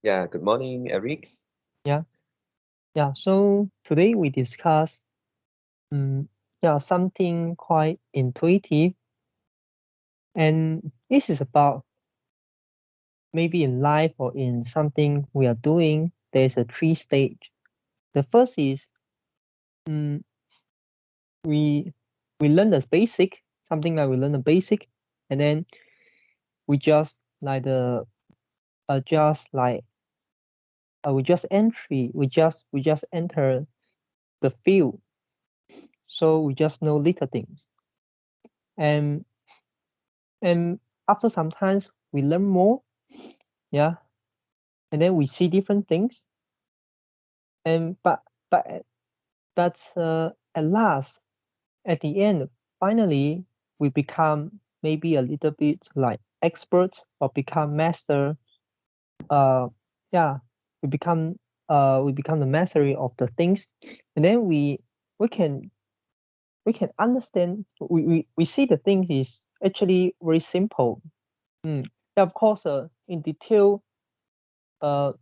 Yeah, good morning, Eric. Yeah, yeah. So today we discuss, um, something quite intuitive, and this is about maybe in life or in something we are doing. There's a three stage. The first is, um, we we learn the basic, something like we learn the basic, and then we just like the just like we just entry, we just enter the field, so we just know little things, and and after sometimes we learn more, yeah, and then we see different things, and but at last, at the end, finally we become maybe a little bit like experts or become master. uh yeah, we become the mastery of the things, and then we can we can understand, we see the thing is actually very simple. Yeah, of course, in detail, uh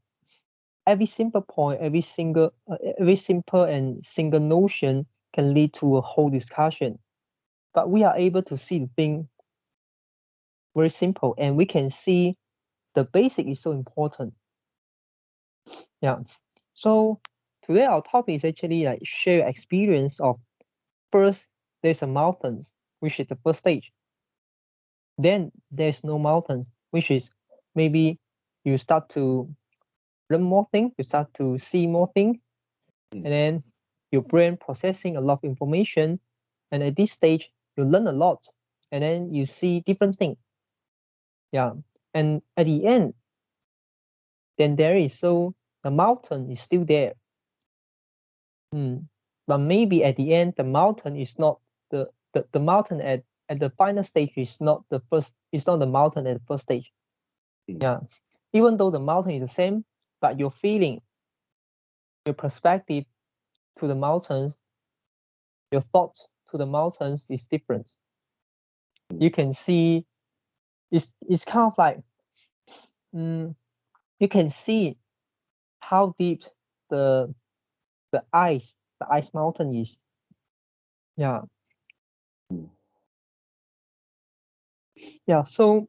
every simple point, every simple and single notion can lead to a whole discussion. But we are able to see the thing very simple, and we can see the basic is so important. Yeah. So today our topic is actually like share experience of first there's a mountains, which is the first stage. Then there's no mountains, which is maybe you start to learn more things, you start to see more things, Mm. and then your brain processing a lot of information, and at this stage you learn a lot, and then you see different things. Yeah, and at the end, then there is, so the mountain is still there. But maybe at the end the mountain is not the mountain at the final stage is not the first, it's not the mountain at the first stage. Mm. Yeah, even though the mountain is the same, but your feeling, your perspective to the mountains, your thoughts to the mountains is different. Mm. You can see, it's kind of like, mm, you can see how deep the the ice mountain is. Yeah, Mm. yeah. So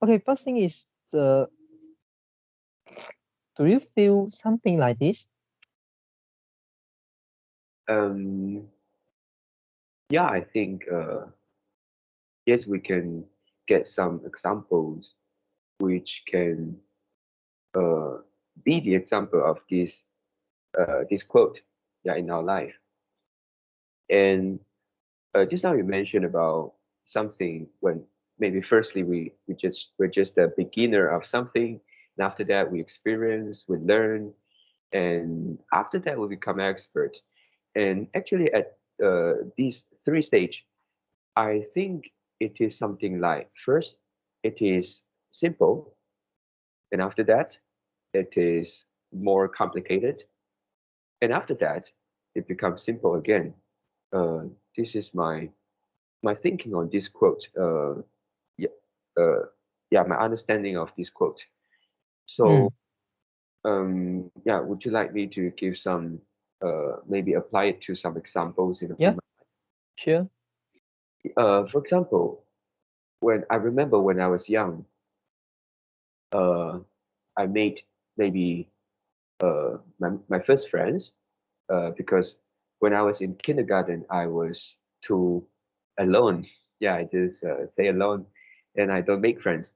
okay, first thing is, the do you feel something like this? Um, yeah, I think yes, we can get some examples which can uh, be the example of this quote, yeah, in our life. And just now you mentioned about something when maybe firstly we're just a beginner of something, and after that we experience, we learn, and after that we become expert. And actually, at these three stage, I think it is something like first it is simple, and after that it is more complicated, and after that it becomes simple again. Uh, this is my thinking on this quote. Yeah, yeah, my understanding of this quote. Mm, So, yeah, would you like me to give some, maybe apply it to some examples in yeah, my, sure. for example, when I remember when I was young, uh, I made maybe my first friends, because when I was in kindergarten, I was too alone. Yeah, I just stay alone, and I don't make friends.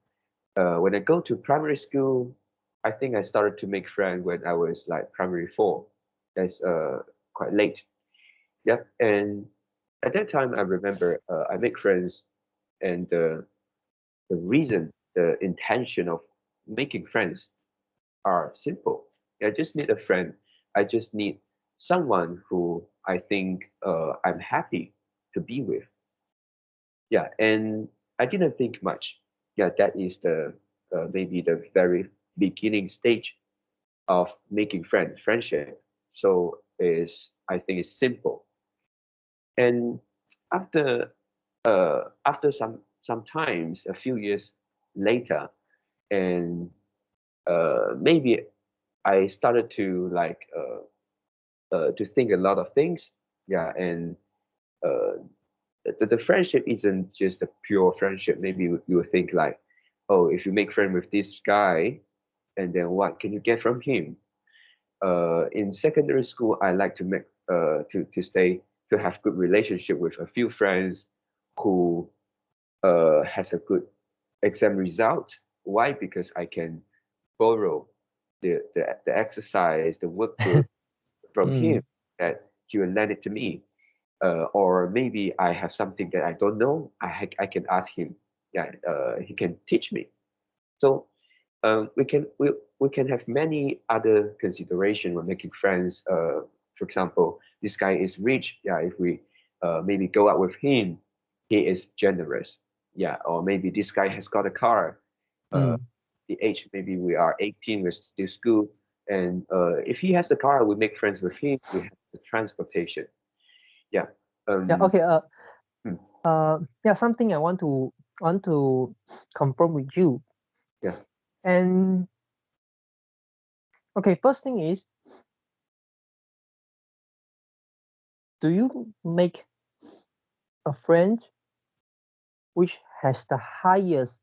When I go to primary school, I think I started to make friends when I was like primary four. That's quite late. Yeah, and at that time, I remember I make friends, and the reason, the intention of making friends are simple. I just need a friend. I just need someone who I think I'm happy to be with. Yeah, and I didn't think much. Yeah, that is the maybe the very beginning stage of making friendship. So is I think it's simple. And after after some sometimes a few years later, and maybe I started to to think a lot of things. Yeah, and uh, the friendship isn't just a pure friendship. Maybe you will think like, oh, if you make friend with this guy, and then what can you get from him? In secondary school, I like to make to stay to have good relationship with a few friends who has a good exam result. Why? Because I can borrow the exercise, the workbook from him Mm. that he will lend it to me. Or maybe I have something that I don't know. I can ask him. Yeah, he can teach me. So we can have many other consideration when making friends. For example, this guy is rich. Yeah, if we maybe go out with him, he is generous. Yeah, or maybe this guy has got a car. Uh, Mm. the age maybe we are 18, we're still school, and if he has a car, we make friends with him. We have the transportation. Yeah. Yeah. Um. Okay. hmm, Yeah. Something I want to confirm with you. Yeah. And okay, first thing is, do you make a friend which has the highest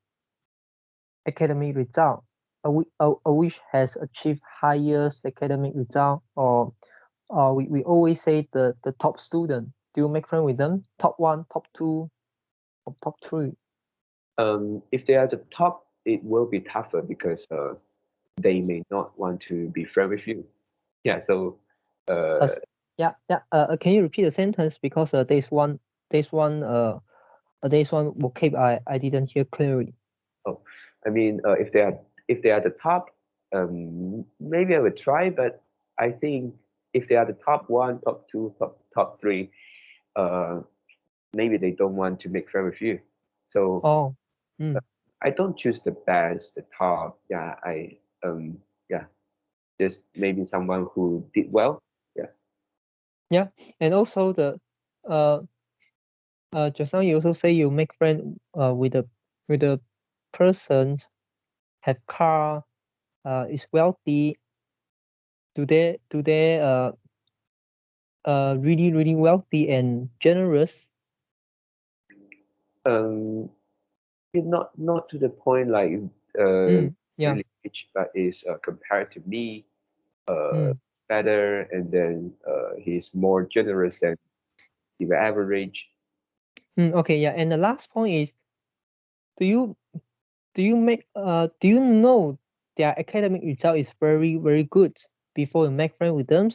academic result, or which has achieved highest academic result, or we always say the top student? Do you make friend with them? Top one, top two, or top three? If they are the top, it will be tougher because they may not want to be friend with you. Yeah. So uh, As Yeah, yeah. Can you repeat the sentence because there's one there's one vocab I didn't hear clearly. oh, I mean, if they are the top, maybe I would try, but I think if they are the top one, top two, top three, uh, maybe they don't want to make friend with you. So Oh, mm, I don't choose the best, the top. Yeah, yeah, just maybe someone who did well. Yeah. yeah. And also uh just now you also say you make friend with the persons have car, is wealthy. Do they really wealthy and generous? Um, not to the point like Yeah. really rich, but is compared to me uh Mm, better, and then he's more generous than the average. okay, yeah. And the last point is, do you do you know their academic result is very good before you make friend with them?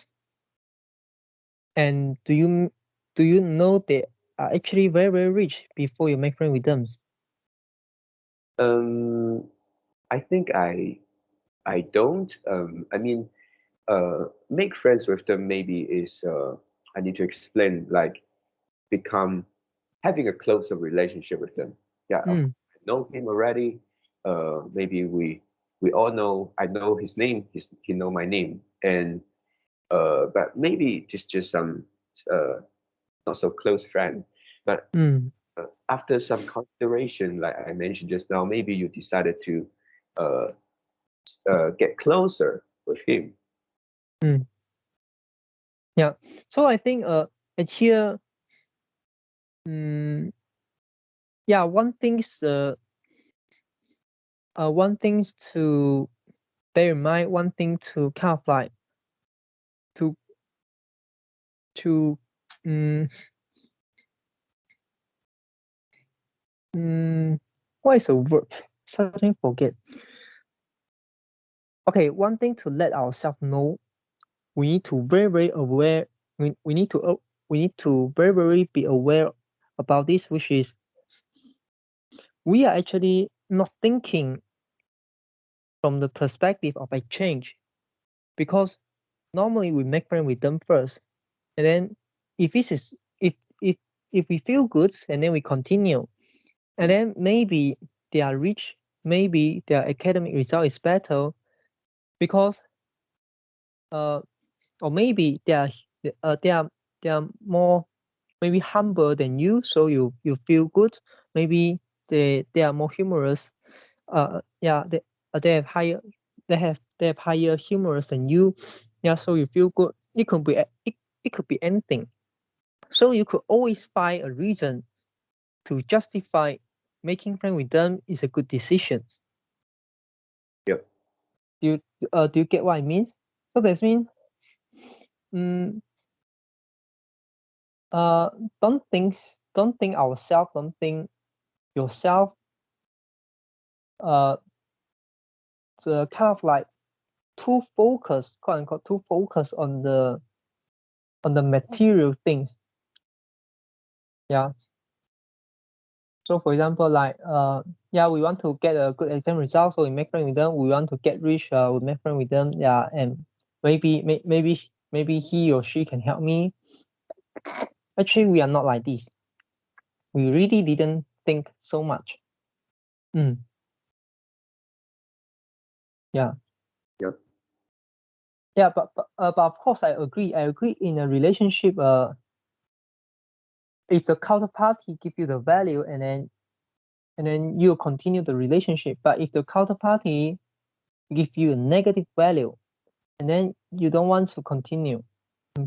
And do you know they are actually very rich before you make friend with them? Um, I think I don't. I mean, make friends with them maybe is I need to explain like become having a closer relationship with them. Yeah, of Mm, course, I know him already. Maybe we all know. I know his name. He know my name, and but maybe just some uh, not so close friend. But mm, after some consideration, like I mentioned just now, maybe you decided to uh, get closer with him. mm. Yeah. So I think at here, mm, yeah, one thing's to bear in mind, one thing to kind of like to to mm, mm, what is a word? Suddenly forget. Okay, one thing to let ourselves know, we need to very aware. We need to we need to very be aware about this, which is we are actually not thinking from the perspective of exchange, because normally we make friends with them first, and then if this is if we feel good, and then we continue, and then maybe they are rich, maybe their academic result is better, because uh or maybe they are they are more maybe humble than you, so you feel good. Maybe they are more humorous. Yeah, they have higher. they have higher humorous than you. Yeah, so you feel good. It could be it could be anything. So you could always find a reason to justify making friends with them is a good decision. Yep. Do you get what I mean? So that means, mm, uh, don't think ourselves, don't think yourself, uh, the kind of like too focused, quote unquote, too focused on the material things. Yeah. So for example, like yeah, we want to get a good exam result, so we make friends with them. We want to get rich, we make friends with them. Yeah, and maybe he or she can help me. Actually, we are not like this. We really didn't think so much. Yeah. Yep. Yeah, but of course I agree. In a relationship, if the counterparty give you the value, and then you continue the relationship. But if the counterparty give you a negative value, and then you don't want to continue.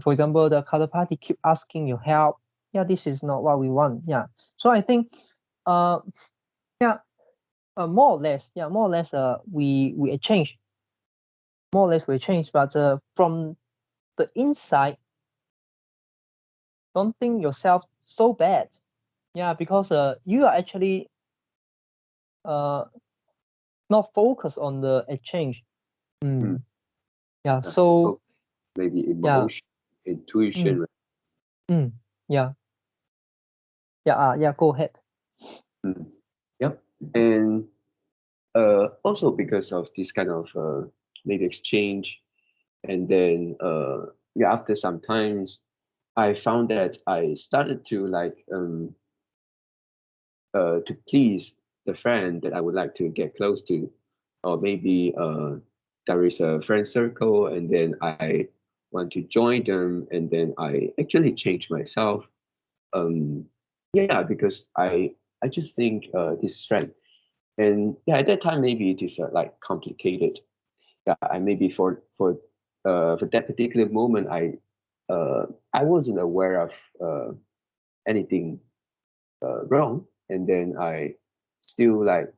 For example, the counterparty keep asking your help. Yeah, this is not what we want. Yeah. So I think, uh, yeah, more or less, we exchange. More or less we change, but from the inside, don't think yourself so bad. Yeah, because you are actually not focused on the exchange. Mm. Yeah. Yeah. So Maybe yeah. emotion, intuition. Yeah. Yeah. Go ahead. Yep. And also because of this kind of maybe exchange, and then yeah, after some times, I found that I started to like to please the friend that I would like to get close to, or maybe there is a friend circle, and then I want to join them, and then I actually change myself. Um, yeah, because I just think this friend, and yeah, at that time maybe it is like complicated. Yeah, I maybe for that particular moment I wasn't aware of anything wrong, and then I still like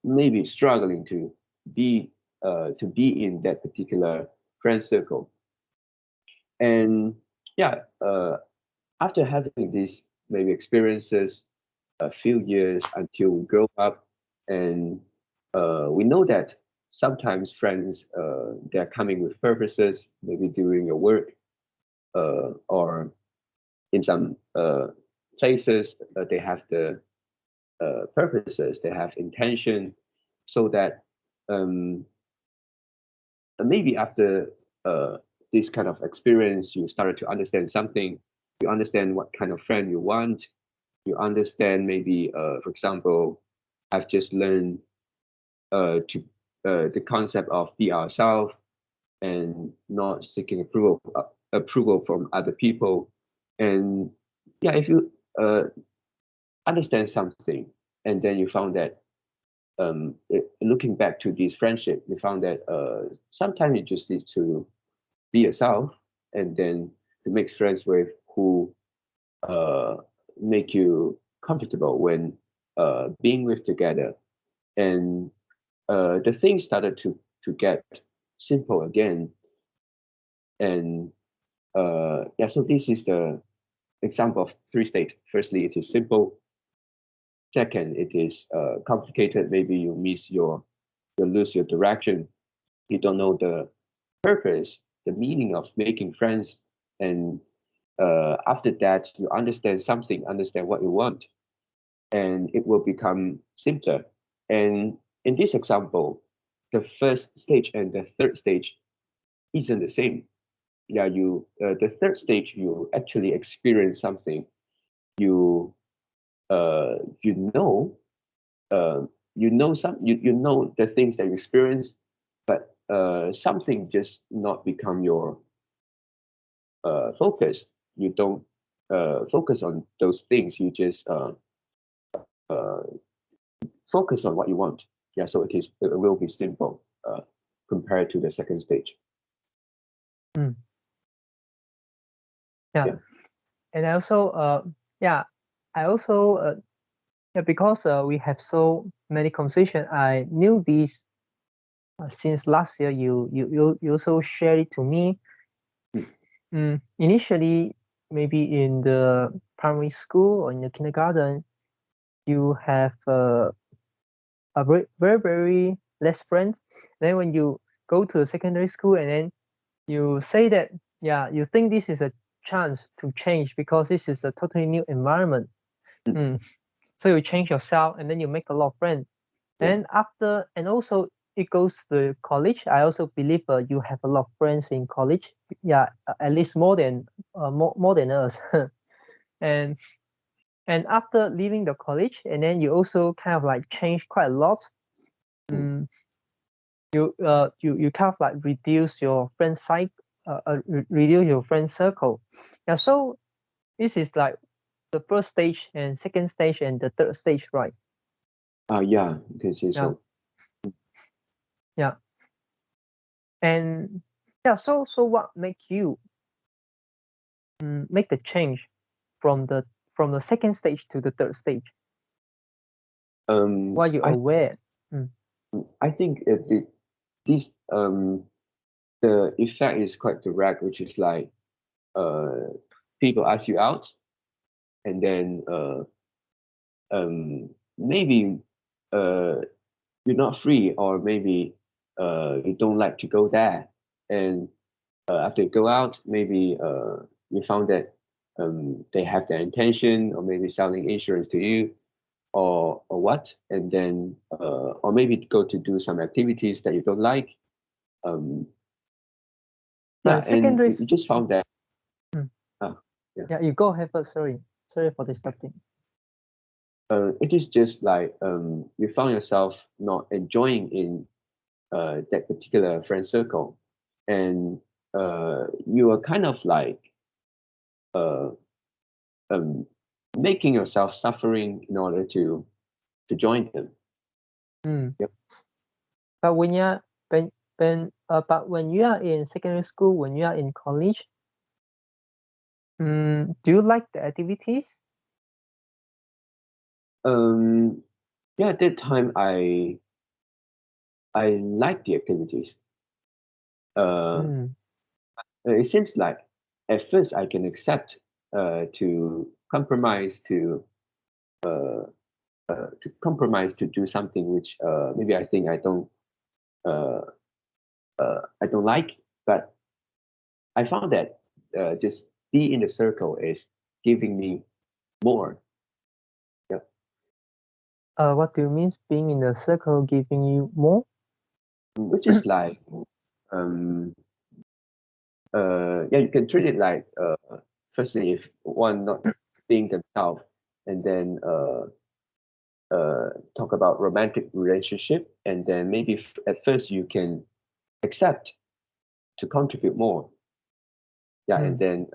maybe struggling to be in that particular friend circle. And yeah, after having these maybe experiences a few years until we grow up, and we know that sometimes friends they're coming with purposes, maybe doing your work or in some places they have the purposes, they have intention, so that um, maybe after uh, this kind of experience, you started to understand something. You understand what kind of friend you want. You understand maybe, for example, I've just learned to the concept of be ourselves and not seeking approval from other people. And yeah, if you understand something, and then you found that looking back to this friendship, you found that sometimes you just need to be yourself, and then to make friends with who uh, make you comfortable when being with together. And the things started to get simple again. And yeah, so this is the example of three states. Firstly, it is simple. Second, it is complicated. Maybe you lose your direction. You don't know the purpose, the meaning of making friends, and after that, you understand something, understand what you want, and it will become simpler. And in this example, the first stage and the third stage isn't the same. Yeah, you the third stage you actually experience something. You you know you know you know the things that you experience, but something just not become your focus. You don't focus on those things. You just uh, focus on what you want. yeah, so it will be simple compared to the second stage. Mm. Yeah. Yeah. And also, yeah, because we have so many conversations, I knew this since last year. You also shared it to me. Initially, maybe in the primary school or in the kindergarten, you have a very less friends. Then when you go to the secondary school and then you say that, yeah, you think this is a chance to change because this is a totally new environment. So you change yourself and then you make a lot of friends. Yeah. And also it goes to college. I also believe you have a lot of friends in college. Yeah, at least more than us. and and after leaving the college, and then you also kind of like change quite a lot. You kind of like reduce your friend reduce your friend circle. Yeah, so this is like the first stage and second stage and the third stage, right? Yeah, you can say Yeah. so. Yeah. And yeah, so what make you make the change from the second stage to the third stage? While you're I aware. I think this the effect is quite direct, which is like people ask you out, and then maybe you're not free, or maybe you don't like to go there, and after you go out, maybe you found that they have their intention, or maybe selling insurance to you, or what, and then or maybe go to do some activities that you don't like. Um, But yeah, in and secondary. you just found that. Mm. Yeah. Yeah, you go ahead first. Sorry for disrupting. It is just like you found yourself not enjoying in that particular friend circle, and you are kind of like uh, um, making yourself suffering in order to join them. Yep. But when you are in secondary school, when you are in college, do you like the activities? Yeah, at that time I like the activities. Uh, it seems like at first I can accept to compromise to compromise to do something which maybe I think uh, I don't like, but I found that just be in the circle is giving me more. Yeah. What do you mean being in the circle giving you more? Which is like yeah, you can treat it like firstly, if one not being themselves, and then talk about romantic relationship, and then maybe at first you can accept to contribute more, yeah, and then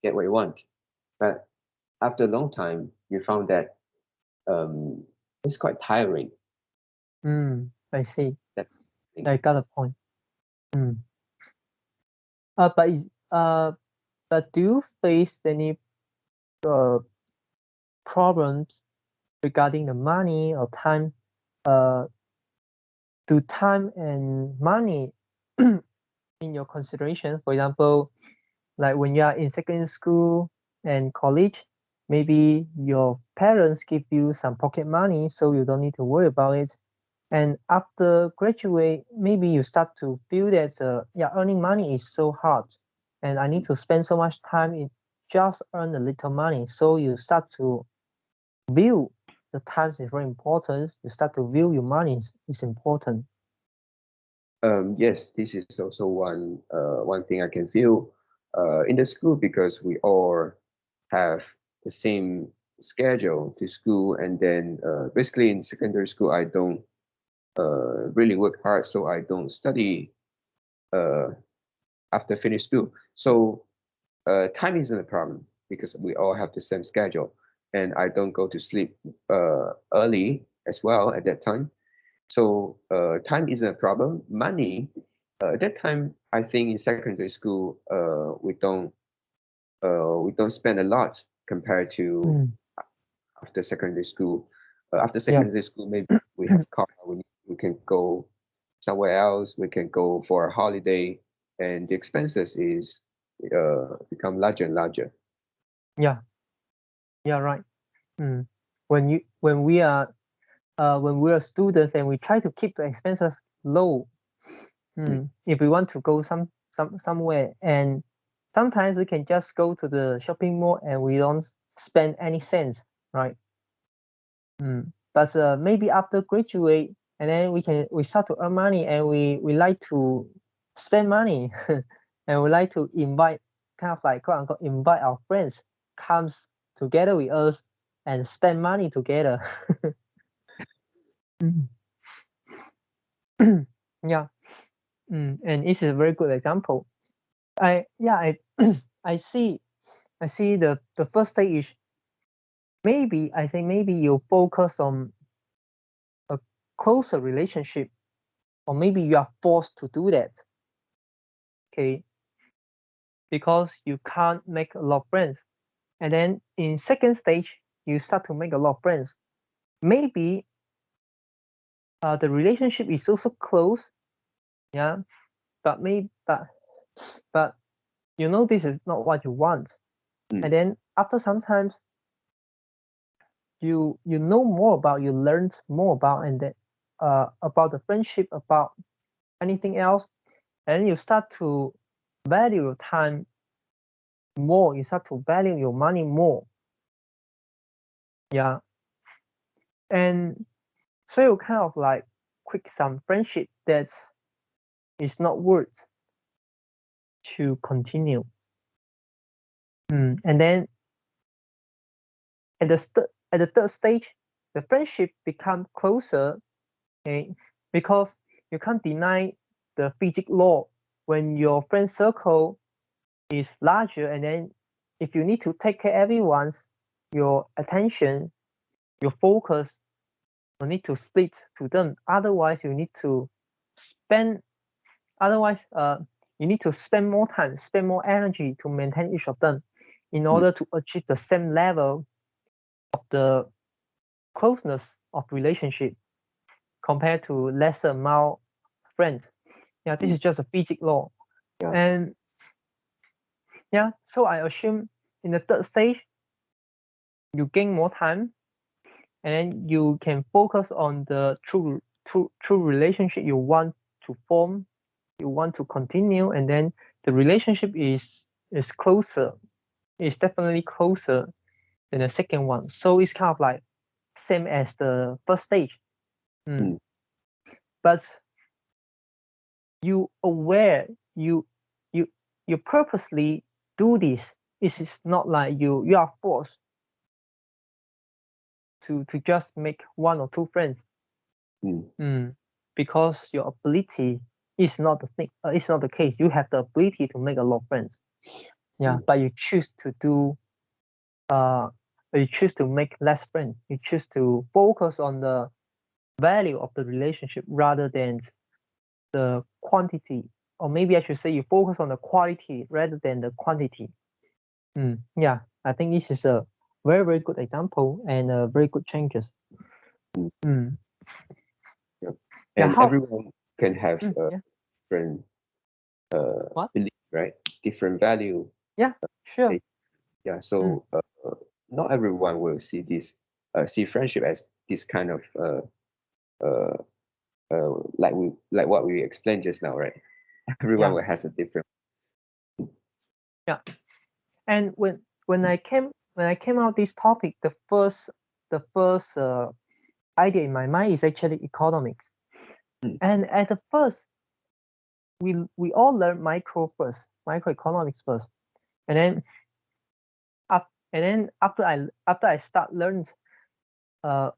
get what you want. But after a long time, you found that it's quite tiring. I see. That I got a point. Uh, but is, uh, but do you face any uh, problems regarding the money or time? Do time and money in your consideration? For example, like when you are in secondary school and college, maybe your parents give you some pocket money, so you don't need to worry about it. And after graduate, maybe you start to feel that earning money is so hard, and I need to spend so much time in just earn a little money. So you start to view the times is very important. You start to view your money is important. Yes, this is also one thing I can feel in the school, because we all have the same schedule to school, and then basically in secondary school I don't really work hard, so I don't study uh, after finish school. So time isn't a problem because we all have the same schedule, and I don't go to sleep early as well at that time. So time isn't a problem. Money, at that time, I think in secondary school, we don't spend a lot compared to Mm. after secondary school. After Yeah. secondary school, maybe we have car. We can go somewhere else. We can go for a holiday, and the expenses is become larger and larger. Yeah. Yeah. Right. Mm. When we are students and we try to keep the expenses low. Mm, If we want to go somewhere, and sometimes we can just go to the shopping mall and we don't spend any cents, right? But maybe after graduate, and then we start to earn money, and we like to spend money, and we like to invite, kind of like quote unquote, invite our friends comes together with us and spend money together. Mm. Yeah. And it's a very good example. I I see the first stage is, maybe you focus on a closer relationship, or maybe you are forced to do that, okay, because you can't make a lot of friends. And then in second stage, you start to make a lot of friends. Maybe the relationship is also close, yeah, but but this is not what you want. And mm, then after sometimes you know more about, you learned more about, and then about the friendship, about anything else, and you start to value your time more, you start to value your money more. Yeah. And so you kind of like quit some friendship that is not worth to continue. And then at the third stage, the friendship become closer, okay, because you can't deny the physics law. When your friend circle is larger, and then if you need to take care everyone's, your attention, your focus, you need to split to them. Otherwise spend you need to spend more time, spend more energy to maintain each of them, in mm, order to achieve the same level of the closeness of relationship compared to lesser amount friends. Yeah, this mm. is just a physics law. Yeah. And yeah, so I assume in the third stage you gain more time, and then you can focus on the true relationship you want to form, you want to continue, and then the relationship is closer, is definitely closer than the second one. So it's kind of like same as the first stage. Mm, But you aware, you you you purposely do this. It is not like you are forced to just make one or two friends. mm, Because your ability is not the thing. It's not the case. You have the ability to make a lot of friends. Yeah, mm, but you choose to do. You choose to make less friends. You choose to focus on the value of the relationship rather than the quantity, or maybe I should say you focus on the quality rather than the quantity. Yeah, I think this is a very very good example and very good changes. mm. Mm. Yeah. Yeah. And How? everyone can have a Yeah. different What? belief, right? Different value. Yeah. Sure. They- Yeah. Mm. So not everyone will see see friendship as this kind of uh, like what we explained just now, right? Everyone Yeah. will has a different. Yeah. And when I came out this topic, the first idea in my mind is actually economics. Mm, And at the first, we all learn microeconomics first, and then after I start learning uh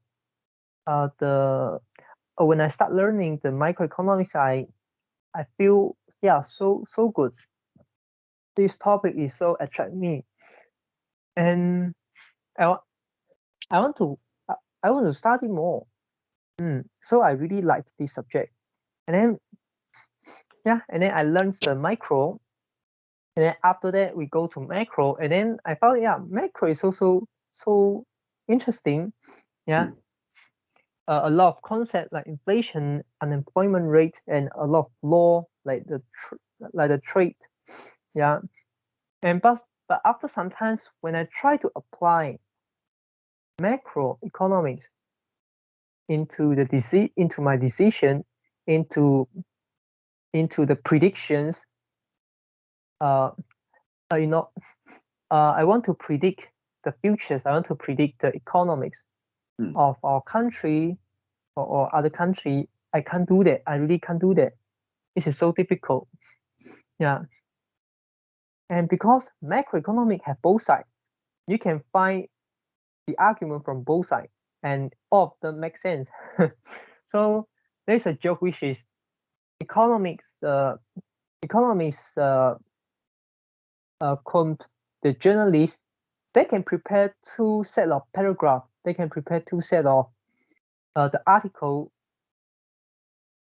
the when I start learning the microeconomics, I feel, yeah, so good. This topic is so attract me, and I wa- I want to I want to study more. So I really liked this subject. And then I learned the micro. And then after that, we go to macro. And then I found, macro is also so interesting. Yeah. A lot of concepts like inflation, unemployment rate, and a lot of law like the trade. Yeah. But after sometimes when I try to apply macroeconomics into my decision, into the predictions, uh, you know, I want to predict the futures. I want to predict the economics of our country or other country. I can't do that. I really can't do that. This is so difficult. Yeah. And because macroeconomic have both sides, you can find the argument from both sides, and all of them make sense. So there's a joke which is economics. Quote the journalist. They can prepare two set of paragraph. They can prepare two set of the article.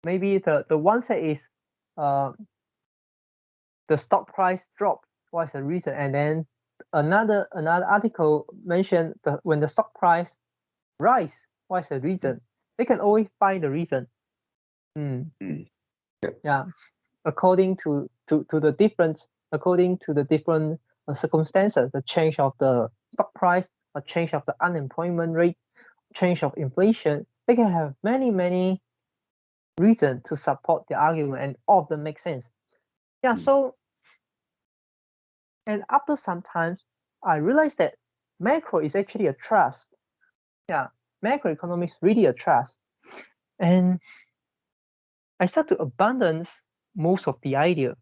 Maybe the one set is the stock price drop. What's the reason? And then another article mentioned when the stock price rise. What's the reason? They can always find the reason. Yeah, according to the different circumstances, the change of the stock price, a change of the unemployment rate, change of inflation. They can have many reasons to support the argument, and all of them make sense. Yeah. So, and after some time, I realized that macro is actually a trust. Yeah, macroeconomics really a trust, and I start to abandon most of the idea,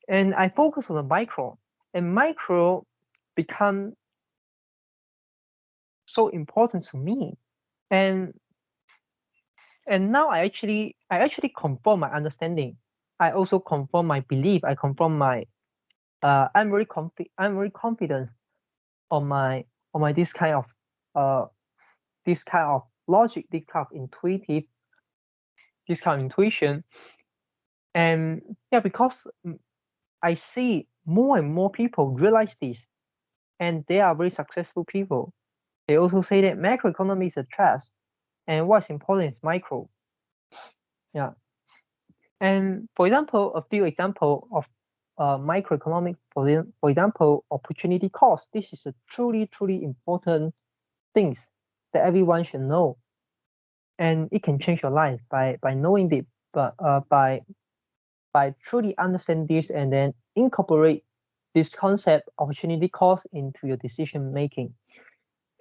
and I focus on the micro, and micro become so important to me, and now I actually confirm my understanding. I also confirm my belief. I confirm my I'm very confident on my this kind of logic, this kind of intuition. And yeah, because I see more and more people realize this, and they are very successful people. They also say that macroeconomy is a trust, and what's important is micro. Yeah. And for example, a few example of microeconomic, for example, opportunity cost. This is a truly important things that everyone should know, and it can change your life by knowing it, but by truly understand this and then incorporate this concept opportunity cost into your decision making.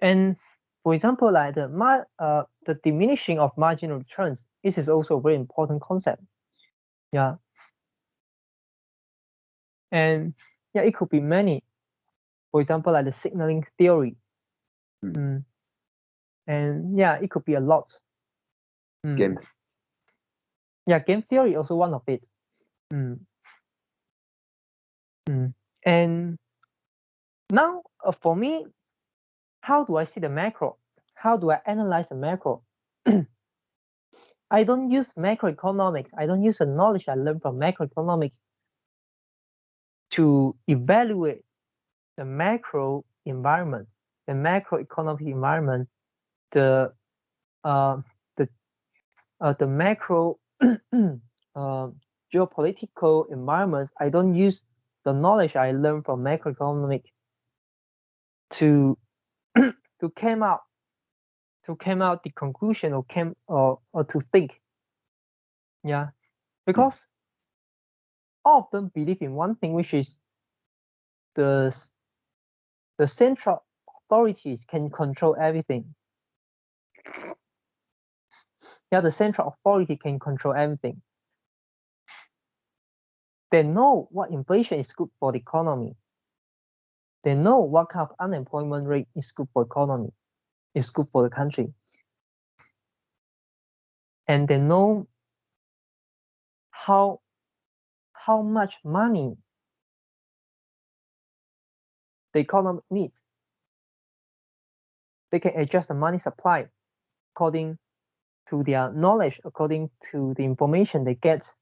And for example, like the diminishing of marginal returns, this is also a very important concept. Yeah. And yeah, it could be many. For example, like the signaling theory. And yeah, it could be a lot. Game. Yeah, game theory also one of it. And now for me, how do I see the macro? How do I analyze the macro? I don't use macroeconomics. I don't use the knowledge I learned from macroeconomics to evaluate the macro environment, the macroeconomic environment, the macro geopolitical environments. I don't use the knowledge I learned from macroeconomic to came out the conclusion or to think. Yeah, because all of them believe in one thing, which is the central authorities can control everything. Yeah, the central authority can control everything. They know what inflation is good for the economy. They know what kind of unemployment rate is good for economy, is good for the country. And they know how much money the economy needs. They can adjust the money supply according to their knowledge, according to the information they get,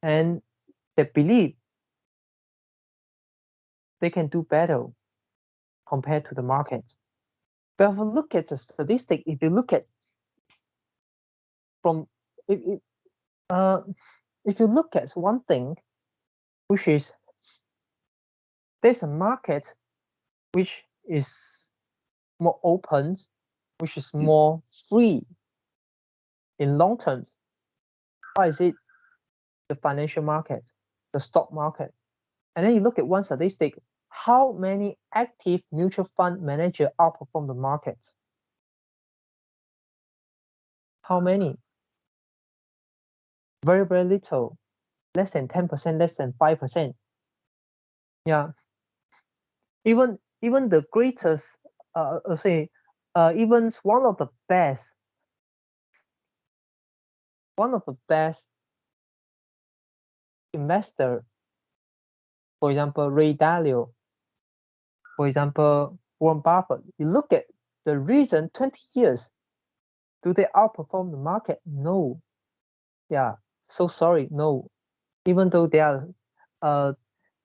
and they believe they can do better compared to the market. But if you look at the statistic, if you look at from if you look at one thing, which is there's a market which is more open, which is more free in long term. Why is it? The financial market, the stock market. And then you look at one statistic, how many active mutual fund managers outperform the market? How many? Very, very little. Less than 10%, less than 5%. Yeah. Even the greatest, even one of the best investor, for example, Ray Dalio, for example, Warren Buffett, you look at the recent 20 years, do they outperform the market? No. Yeah, so sorry, no. Even though they are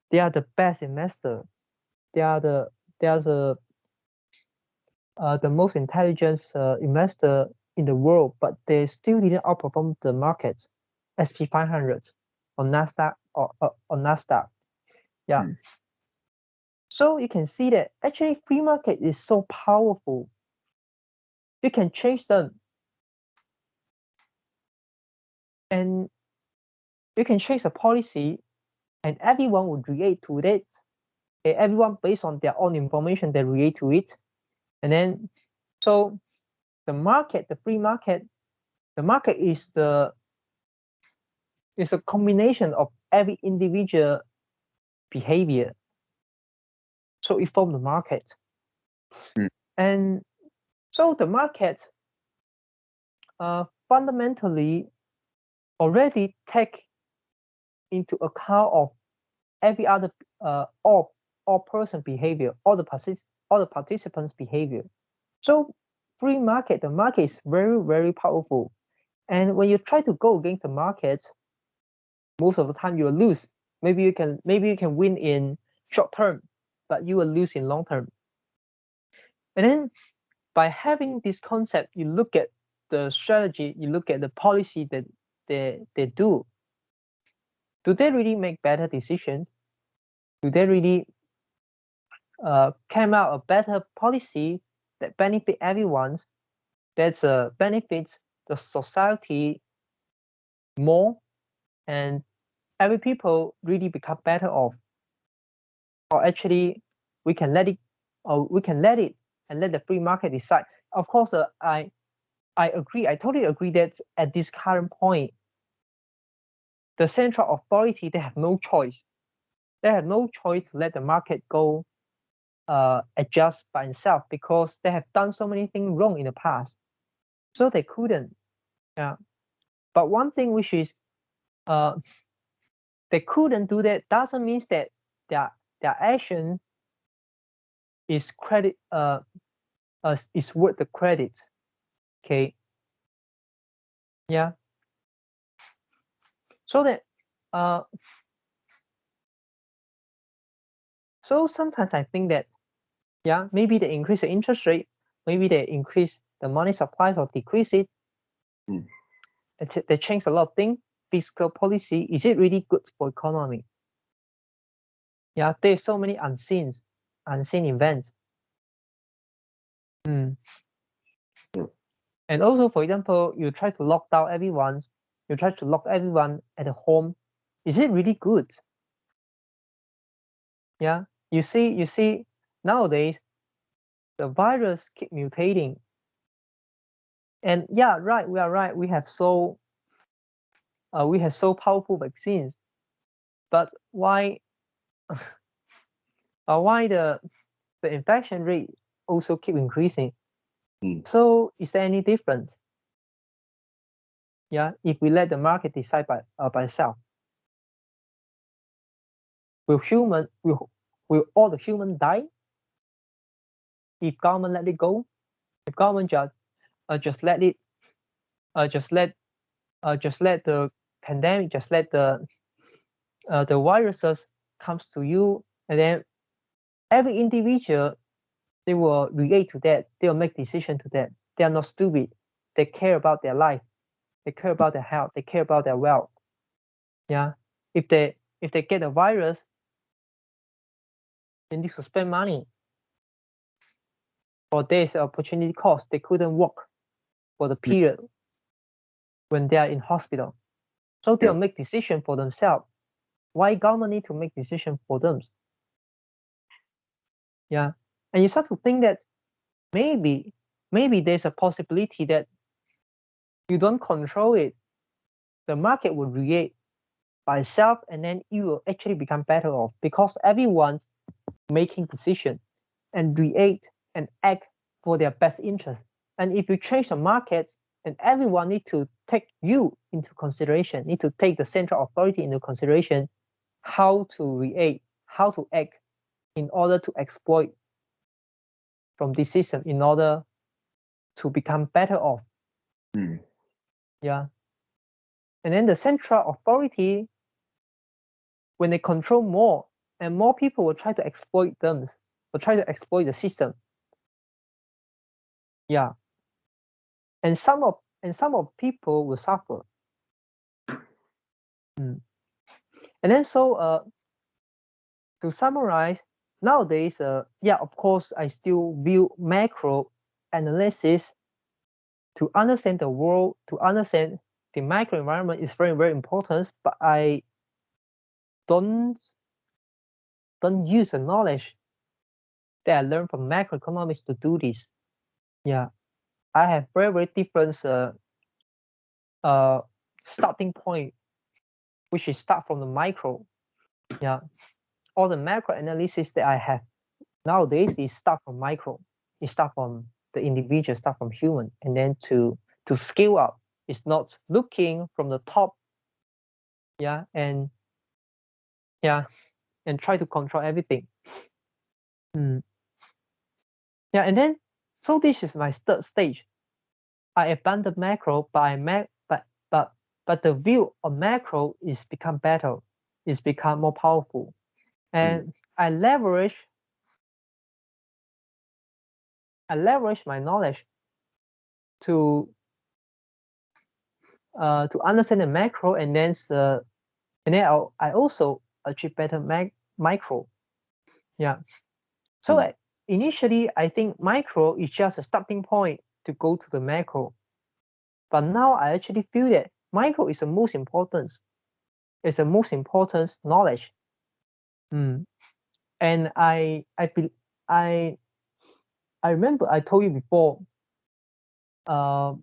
the best investor, they are the most intelligent investor in the world, but they still didn't outperform the market, SP 500 on Nasdaq or on Nasdaq. Yeah. So you can see that actually free market is so powerful. You can change them, and you can change the policy, and everyone would react to it. Okay, everyone based on their own information, they react to it, and then so the market, the free market, the market is a combination of every individual behavior. So it forms the market, and so the market fundamentally already take into account of every other all person behavior, all the participants behavior. So free market, the market is very, very powerful, and when you try to go against the market, most of the time you will lose. Maybe you can win in short term, but you will lose in long term. And then by having this concept, you look at the strategy, you look at the policy that they do. Do they really make better decisions? Do they really came out a better policy that benefit everyone, that benefits the society more, and every people really become better off? Or actually we can let it and let the free market decide. Of course, I agree, I totally agree that at this current point, the central authority, they have no choice. They have no choice to let the market go adjust by itself, because they have done so many things wrong in the past, so they couldn't. Yeah. But one thing which is they couldn't do that doesn't mean that their action is is worth the credit. Okay. Yeah. So that so sometimes I think that, yeah, maybe they increase the interest rate, maybe they increase the money supply or decrease it. They change a lot of things. Fiscal policy, is it really good for economy? Yeah, there's so many unseen events. And also, for example, you try to lock down everyone, you try to lock everyone at home. Is it really good? Yeah, you see nowadays the virus keep mutating, and yeah, right, we are right, we have so powerful vaccines, but why the infection rate also keep increasing? So is there any difference? Yeah, if we let the market decide by itself, will all the human die if government let it go? If government just let it just let the pandemic, just let the viruses comes to you, and then every individual, they will react to that. They will make decision to that. They are not stupid. They care about their life. They care about their health. They care about their wealth. Yeah. If they get a virus, they need to spend money. Or there's an opportunity cost. They couldn't work for the period when they are in hospital. So they'll make decision for themselves. Why government need to make decision for them? Yeah. And you start to think that maybe there's a possibility that you don't control it. The market will react by itself, and then you will actually become better off because everyone's making decision and react and act for their best interest. And if you change the markets, and everyone need to take you into consideration, need to take the central authority into consideration, how to react, how to act in order to exploit from this system, in order to become better off. Yeah. And then the central authority, when they control more, and more people will try to exploit them, will try to exploit the system. Yeah. And some of people will suffer. And then so to summarize, nowadays, yeah, of course, I still view macro analysis to understand the world, to understand the micro environment is very, very important, but I don't use the knowledge that I learned from macroeconomics to do this. Yeah, I have very, very different starting point, which is start from the micro. Yeah, all the macro analysis that I have nowadays is start from micro. It start from the individual, start from human, and then to scale up. It's not looking from the top. Yeah, and try to control everything. Yeah, and then so this is my third stage. I abandon macro, but the view of macro is become better, is become more powerful, and I leverage my knowledge to understand the macro, and then I also achieve better micro. Yeah. So initially, I think micro is just a starting point to go to the macro, but now I actually feel that micro is the most important. It's the most important knowledge. And I remember I told you before, 5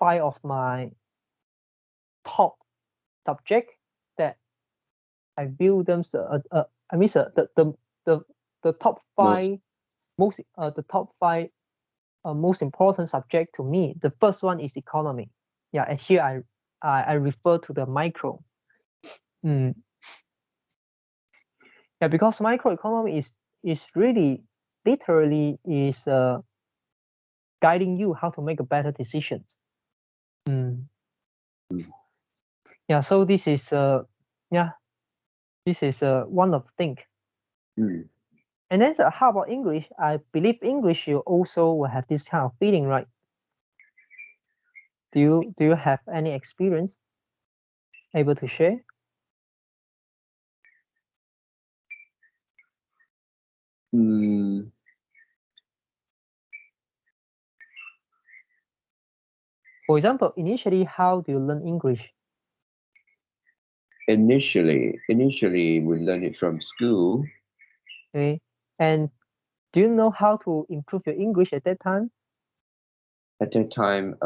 of my top subject that I view them. I mean, the top 5 most most important subject to me. The first one is economy. Yeah, and here I refer to the micro. Yeah, because microeconomy is really literally is guiding you how to make a better decisions. Yeah, so this is one of the things. And then how about English? I believe English you also will have this kind of feeling, right? Do you have any experience able to share? For example, initially, how do you learn English? Initially, we learn it from school. Okay. And do you know how to improve your English at that time? At that time,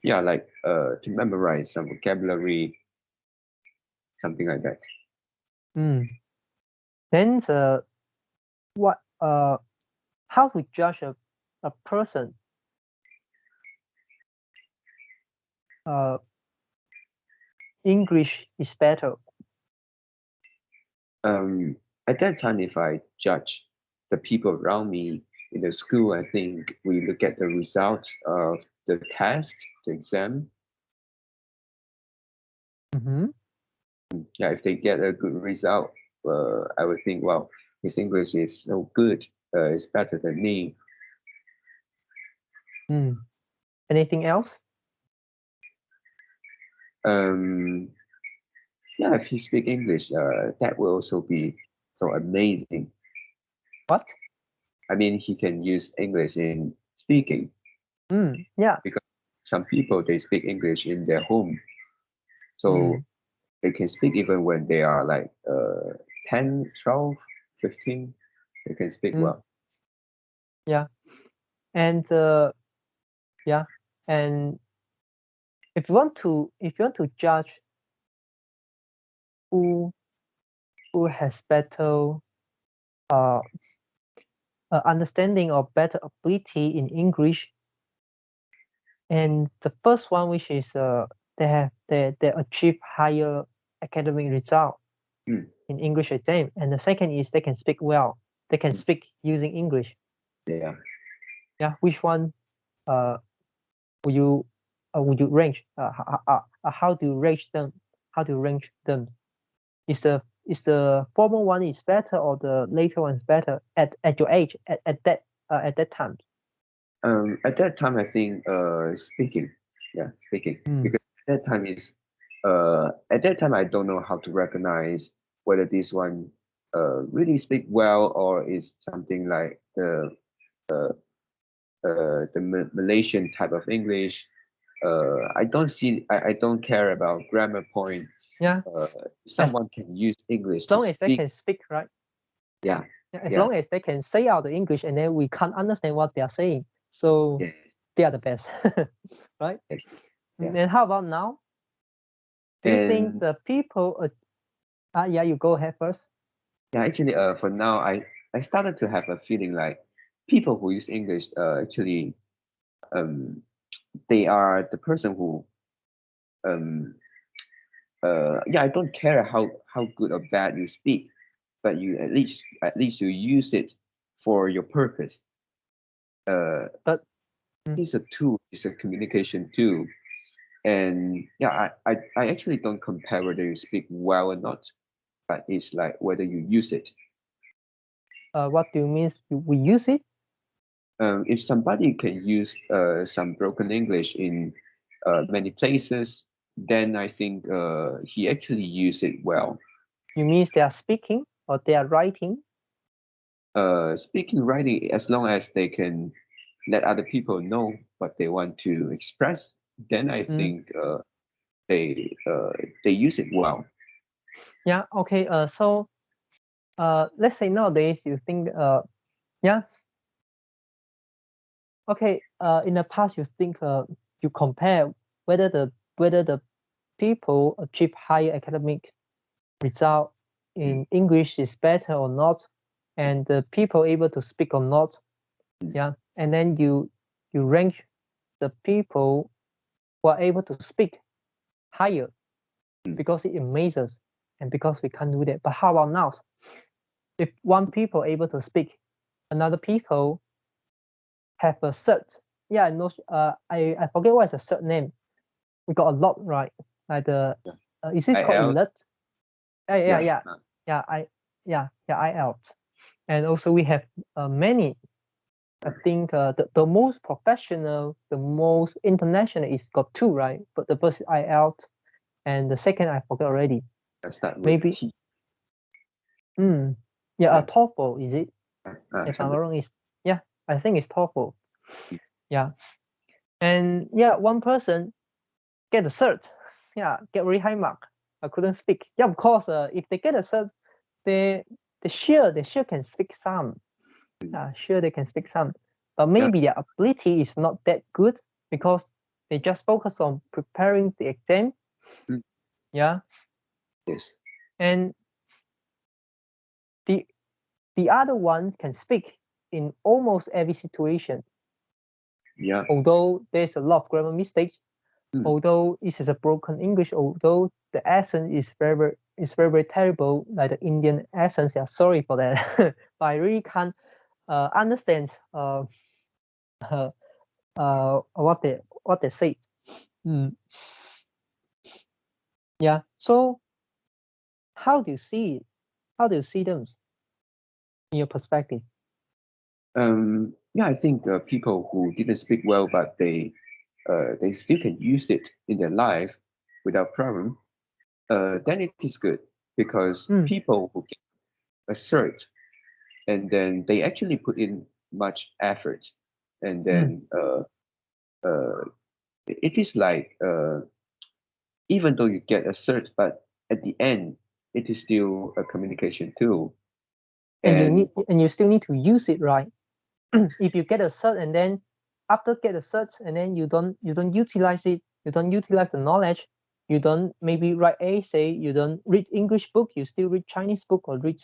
yeah, like to memorize some vocabulary, something like that. Then how to judge a person? English is better. At that time, if I judge the people around me in the school, I think we look at the results of the test, the exam. Mm-hmm. Yeah, if they get a good result, I would think, well, his English is so good. It's better than me. Anything else? Yeah, if he speak English, that will also be so amazing. What? I mean, he can use English in speaking. Yeah. Because some people, they speak English in their home. So they can speak even when they are like 10, 12, 15. They can speak well. Yeah. And yeah. And if you want to judge who has better understanding or better ability in English, and the first one, which is they achieve higher academic result in English exam, and the second is they can speak well. They can speak using English. Yeah. Yeah. Which one would you range? How do you range them? How do you range them? Is the former one is better or the later one is better at your age at that time? At that time, I think speaking. Yeah, speaking. Because at that time is at that time I don't know how to recognize whether this one really speak well or is something like the Malaysian type of English. I don't care about grammar point. Yeah. Someone can use English as long to as they can speak, right? Yeah. As long as they can say out the English and then we can't understand what they are saying, so they are the best, right? And how about now? Do you think the people? Yeah, you go ahead first. Yeah, actually, for now, I started to have a feeling like people who use English, actually, they are the person who, yeah, I don't care how good or bad you speak, but you at least you use it for your purpose. But it's a tool, it's a communication tool, and yeah, I actually don't compare whether you speak well or not, but it's like whether you use it. What do you mean we use it? If somebody can use some broken English in many places, then I think he actually use it well. You mean they are speaking or they are writing? Speaking, writing, as long as they can let other people know what they want to express, then I think they use it well. Yeah. Okay. So let's say nowadays you think yeah. Okay. In the past you think you compare whether the people achieve higher academic result in English is better or not, and the people able to speak or not. Yeah. And then you rank the people who are able to speak higher because it amazes and because we can't do that. But how about now? If one people able to speak, another people have a cert. Yeah, I know. I forget what is the cert name. We got a lot, right? Like the is it called lit? IELTS. And also we have many. I think the most professional, the most international is got two, right? But the first is IELTS, and the second I forgot already. Maybe. TOEFL is it? If I'm not wrong, is I think it's TOEFL. Yeah, and one person get a cert. Yeah, get very high mark. I couldn't speak. Yeah, of course. If they get a cert, they sure can speak some. Sure they can speak some, but maybe their ability is not that good because they just focus on preparing the exam. Yeah. Yes. And the other one can speak in almost every situation. Yeah. Although there's a lot of grammar mistakes, although it is a broken English, although the accent is very terrible, like the Indian accent. Yeah, sorry for that. But I really can't understand what they say. Yeah. So how do you see it? How do you see them in your perspective? Yeah, I think people who didn't speak well, but they still can use it in their life without problem. Then it is good because people who get assert and then they actually put in much effort, and then it is like even though you get assert, but at the end it is still a communication tool. And you still need to use it right. If you get a cert and then after get a cert and then you don't utilize it, you don't utilize the knowledge, you don't maybe write essay, you don't read English book, you still read Chinese book or read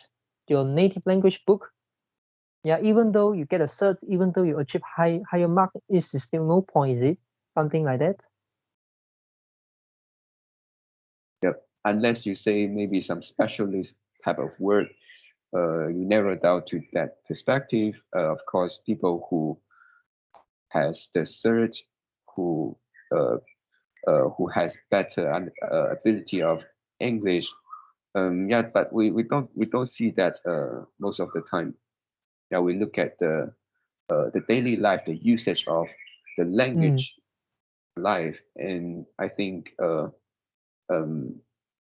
your native language book. Yeah, even though you get a cert, even though you achieve higher mark, is still no point, is it? Something like that. Yep. Unless you say maybe some specialist type of work, you narrow it down to that perspective. Of course, people who has the cert, who has better ability of English. Yeah, but we don't see that most of the time. Yeah, we look at the daily life, the usage of the language life, and I think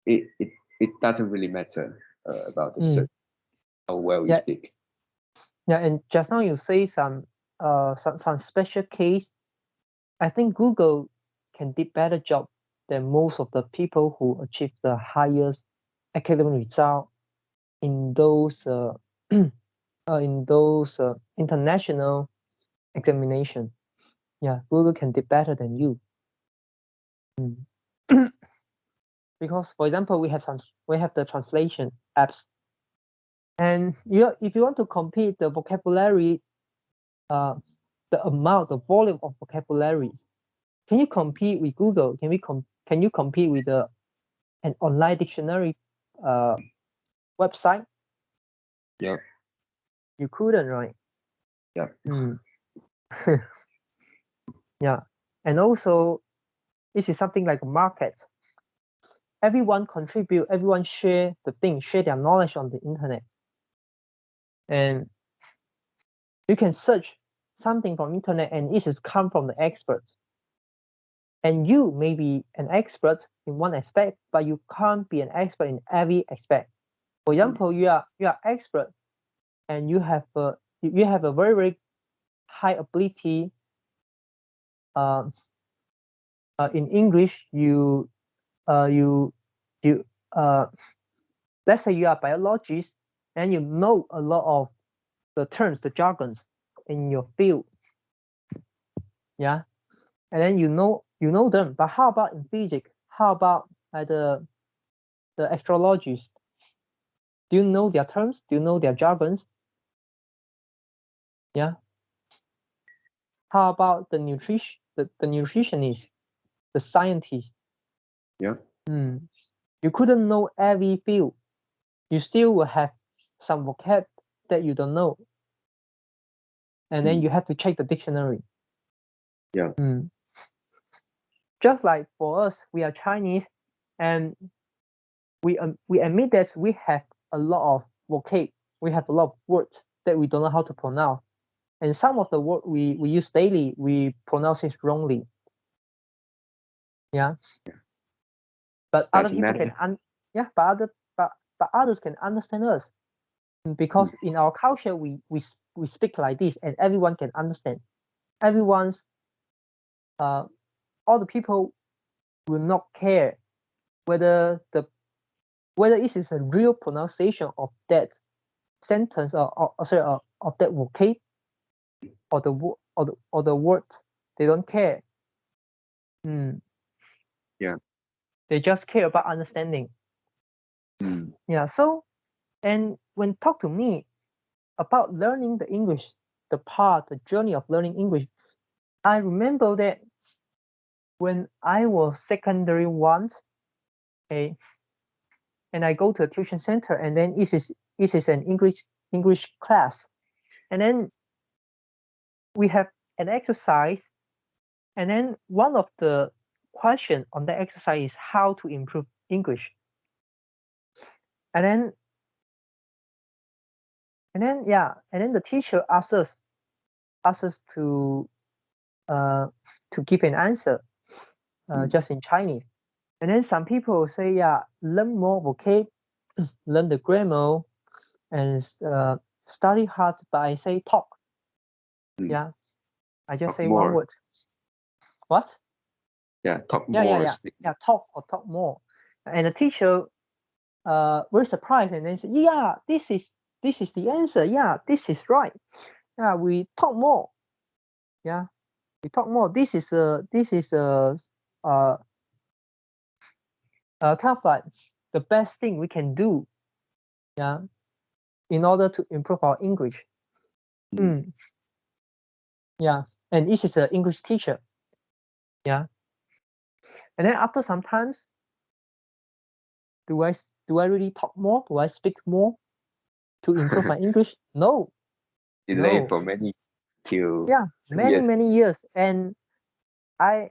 it doesn't really matter about the cert, how well you speak. Yeah, and just now you say some special case. I think Google can do better job than most of the people who achieve the highest academic result in those international examination. Yeah, Google can do better than you. Because, for example, we have the translation apps, and if you want to compete the vocabulary, the amount, the volume of vocabularies, can you compete with Google? Can you compete with an online dictionary website? Yeah. You couldn't, right? Yeah. Yeah. And also, this is something like a market. Everyone contribute, everyone share their knowledge on the internet. And you can search something from internet and it has come from the experts. And you may be an expert in one aspect, but you can't be an expert in every aspect. For example, you are expert and you have a very, very high ability in English. Let's say you are a biologist and you know a lot of the terms, the jargons in your field. Yeah, and then you know them. But how about in physics? How about the astrologists? Do you know their terms? Do you know their jargons? Yeah. How about the nutritionist, the scientist? Yeah. You couldn't know every field. You still will have some vocab that you don't know, and then you have to check the dictionary. Yeah. Just like for us, we are Chinese, and we admit that we have a lot of vocab. We have a lot of words that we don't know how to pronounce, and some of the words we use daily, we pronounce it wrongly. Yeah. But other people but others can understand us because in our culture we speak like this and everyone can understand. Everyone's all the people will not care whether it is a real pronunciation of that sentence or of that vocab or the word. They don't care. Yeah. They just care about understanding. Yeah. So, and when talk to me about learning the English, the journey of learning English, I remember that when I was secondary once, okay, and I go to a tuition center, and then it is an English class, And then we have an exercise, and then one of the question on the exercise is how to improve English. And then the teacher asks us to give an answer just in Chinese. And then some people say, learn more vocab, learn the grammar, and study hard. But I say talk. Mm. I just Talk say more. one word. What? Talk more. Talk more. And the teacher very surprised, and then said, this is the answer. This is right. We talk more. We talk more. This is kind of like the best thing we can do, in order to improve our English. And this is an English teacher. And then after some times, do I really talk more? Do I speak more to improve my English? No. Delay for many years. Many years. And I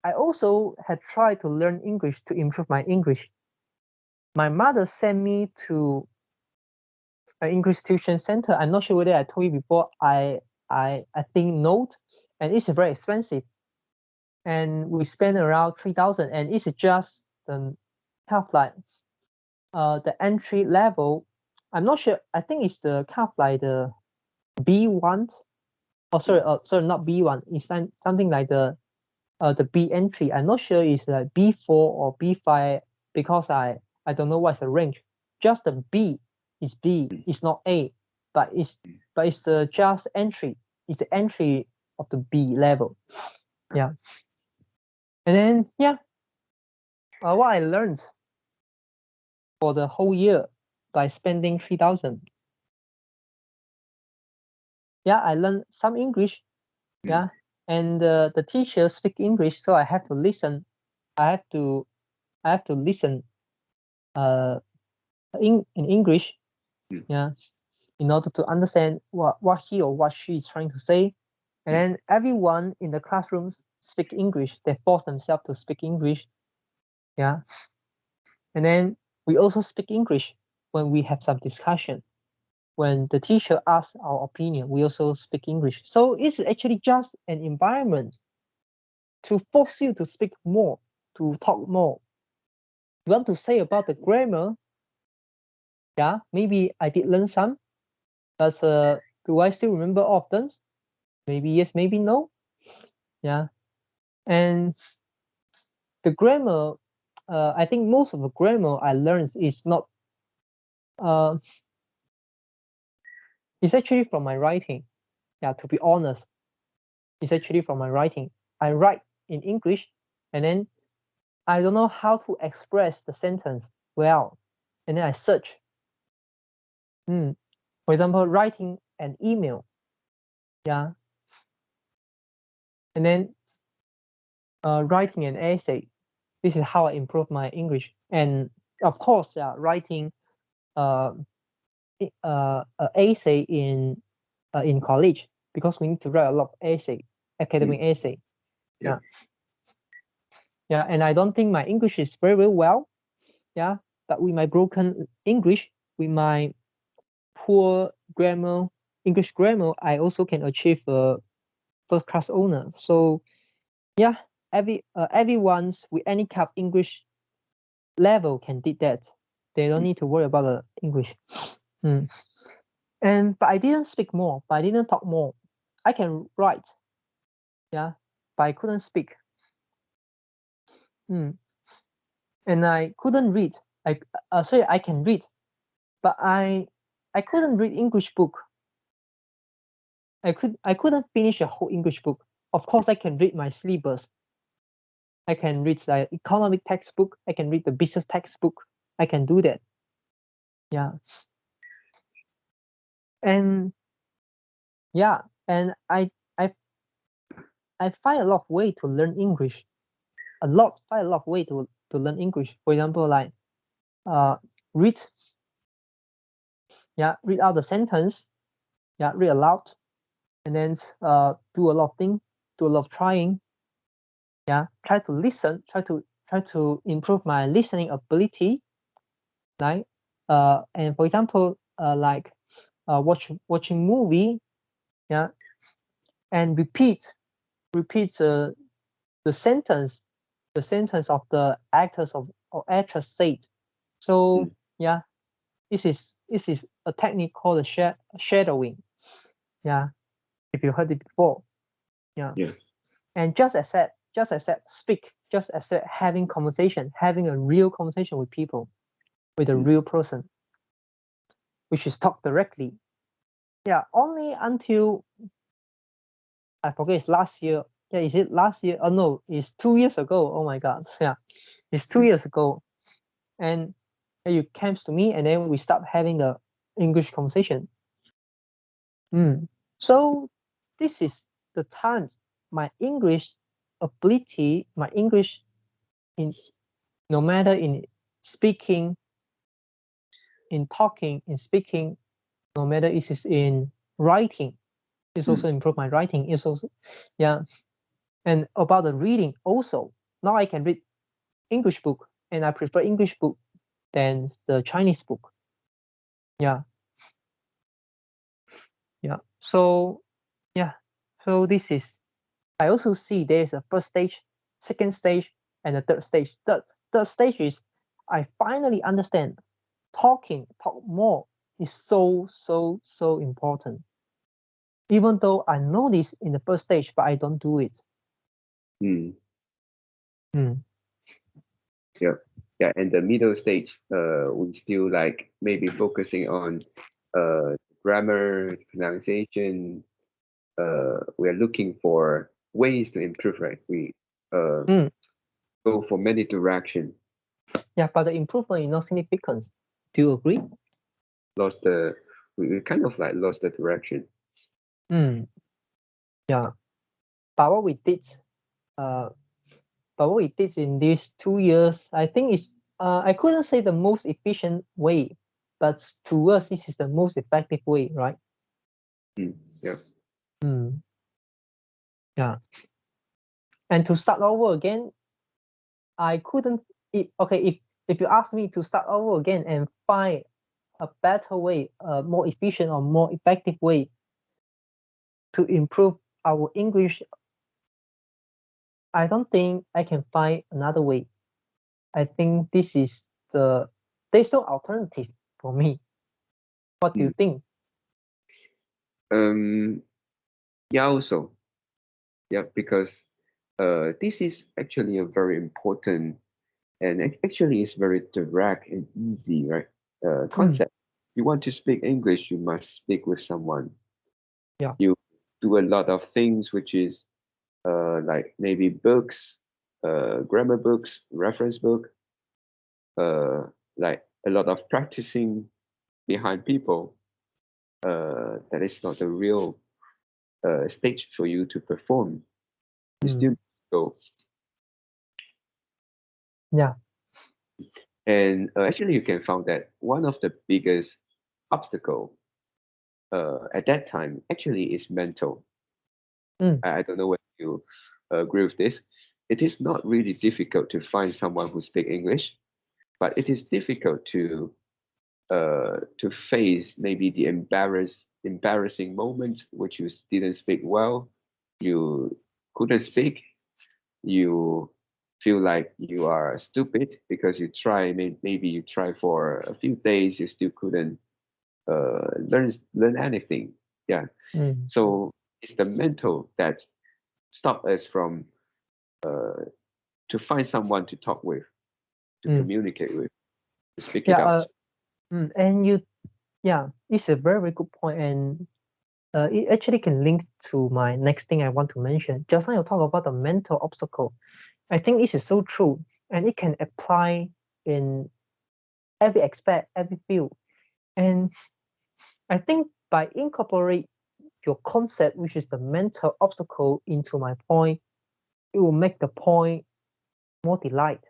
also had tried to learn English to improve my English. My mother sent me to an English tuition center. I'm not sure whether I told you before. I think Note, and it's very expensive. And we spent around 3,000, and it's just the kind of like the entry level. I'm not sure. I think it's the kind of like the B1. Oh, sorry, not B1. It's something like the B entry. I'm not sure it's like B4 or B5 because I don't know what's the range. Just the B is B. It's not A, but it's the just entry. It's the entry of the B level. And then what I learned for the whole year by spending 3,000. I learned some English. And the teacher speak English, so I have to listen. I have to listen in English, in order to understand what he or what she is trying to say. And then everyone in the classrooms speak English. They force themselves to speak English. And then we also speak English when we have some discussion. When the teacher asks our opinion, we also speak English. So it's actually just an environment to force you to speak more, to talk more. You want to say about the grammar? Maybe I did learn some, but do I still remember all of them? Maybe yes, maybe no. And the grammar, I think most of the grammar I learned is not. It's actually from my writing. To be honest, it's actually from my writing. I write in English, and then I don't know how to express the sentence well, and then I search. For example, writing an email. And then writing an essay. This is how I improve my English. And of course, writing essay in college, because we need to write a lot of essay, academic essay. And I don't think my English is very, very well. But with my broken English, with my poor grammar, English grammar, I also can achieve a first class honor. So everyone's with any kind of English level can do that. They don't need to worry about the English. But I didn't speak more, but I didn't talk more. I can write, but I couldn't speak. And I couldn't read. I can read, but I couldn't read English book. I couldn't finish a whole English book. Of course, I can read my syllabus. I can read the economic textbook. I can read the business textbook. I can do that. And and I find a lot of way to learn English. Find a lot of way to learn English. For example, like read out the sentence, read aloud, and then do a lot of things, do a lot of trying. Try to listen, try to improve my listening ability, right? And for example, like watching movie, and repeat the sentence of the actors or actress said. So this is a technique called shadowing. If you heard it before. And just accept speak, just accept having conversation, having a real conversation with people, with a real person, which is talk directly. Only until I forget, it's last year. Is it last year? Oh no, it's 2 years ago. Oh my god. It's 2 years ago. And you came to me, and then we start having the English conversation. So this is the time my English ability, my English in no matter in speaking, in talking, in speaking, no matter it is in writing, it's also improve my writing. It's also and about the reading also. Now I can read English book, and I prefer English book than the Chinese book. So this is, I also see there's a first stage, second stage, and a third stage. Third stage is I finally understand talk more is so important. Even though I know this in the first stage, but I don't do it. And the middle stage, we still like maybe focusing on grammar, pronunciation. We're looking for ways to improve, right? We go for many directions. But the improvement is not significant. Do you agree? We kind of like lost the direction. But what we did, in these 2 years, I think is I couldn't say the most efficient way, but to us this is the most effective way, right? And to start over again, I couldn't. If you ask me to start over again and find a better way, a more efficient or more effective way to improve our English, I don't think I can find another way. I think this is there's no alternative for me. What do you think? Also. Because this is actually a very important, and actually it's very direct and easy, right? Concept. You want to speak English, you must speak with someone. You do a lot of things, which is like maybe books, grammar books, reference book, like a lot of practicing behind people. That is not the real stage for you to perform. You still go. And actually, you can find that one of the biggest obstacle at that time actually is mental. I don't know whether you agree with this. It is not really difficult to find someone who speaks English, but it is difficult to face maybe the embarrassing moments which you didn't speak well, you couldn't speak, you feel like you are stupid because you try, maybe you try for a few days, you still couldn't learn anything. So it's the mental that stop us from to find someone to talk with, to communicate with, to speak it out. And it's a very, very good point, and it actually can link to my next thing I want to mention. Just now you talk about the mental obstacle. I think this is so true, and it can apply in every aspect, every field. And I think by incorporate your concept, which is the mental obstacle, into my point, it will make the point more delight.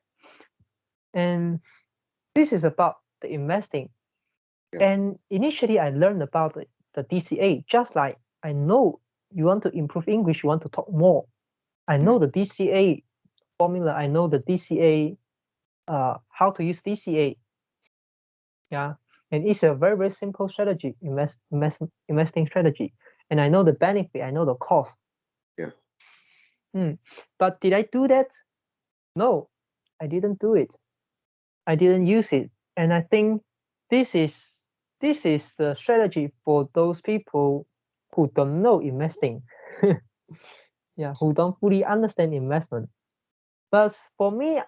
And this is about the investing. And initially I learned about the DCA. Just like I know you want to improve English, you want to talk more. I know the DCA formula. I know the DCA, how to use DCA. Yeah, and it's a very simple strategy, investing strategy. And I know the benefit. I know the cost. Yeah. But did I do that? No, I didn't do it. I didn't use it. And I think this is the strategy for those people who don't know investing. Yeah, who don't fully understand investment. But for me,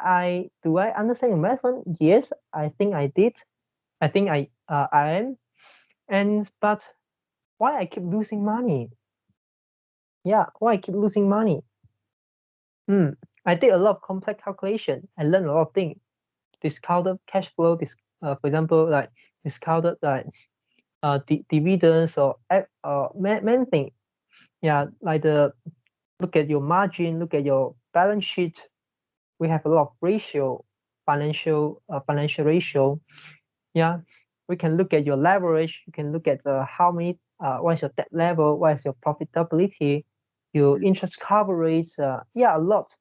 do I understand investment? Yes, I think I did. I think I am. But why I keep losing money? Yeah, why I keep losing money? I did a lot of complex calculation. I learned a lot of things. Discounted cash flow, for example, like discounted like dividends or many things. Yeah, like look at your margin, look at your balance sheet. We have a lot of financial ratio. Yeah, we can look at your leverage. You can look at how many, what is your debt level, what is your profitability, your interest coverage. Yeah, a lot,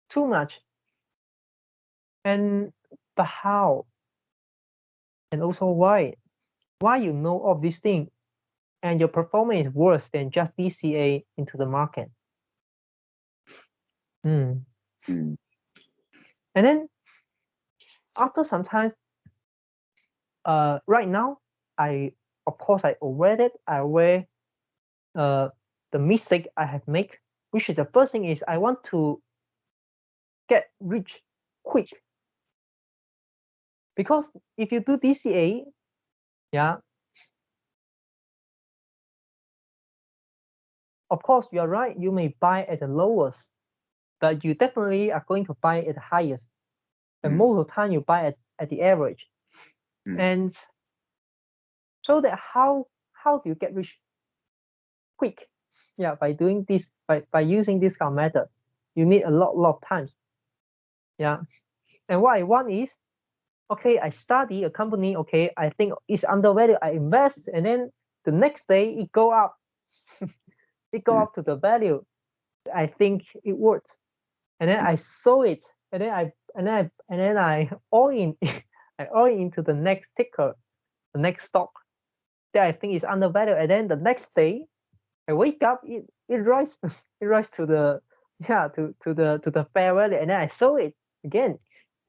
too much. But how? And also why? Why you know of these things and your performance is worse than just DCA into the market? And then after some time, right now, of course I aware that I aware the mistake I have made, which is the first thing is I want to get rich quick. Because if you do DCA, yeah, of course you are right, you may buy at the lowest, but you definitely are going to buy at the highest. And most of the time you buy at the average. And so that how do you get rich quick? Yeah, by doing this, by using this kind of method, you need a lot of times. Yeah. And what I want is, okay, I study a company, okay, I think it's undervalued, I invest, and then the next day it go up. It go up to the value. I think it works. And then I sold it, and then I all in I all into the next ticker, the next stock that I think is undervalued. And then the next day I wake up, it rise it rise to the to the fair value, and then I sold it again.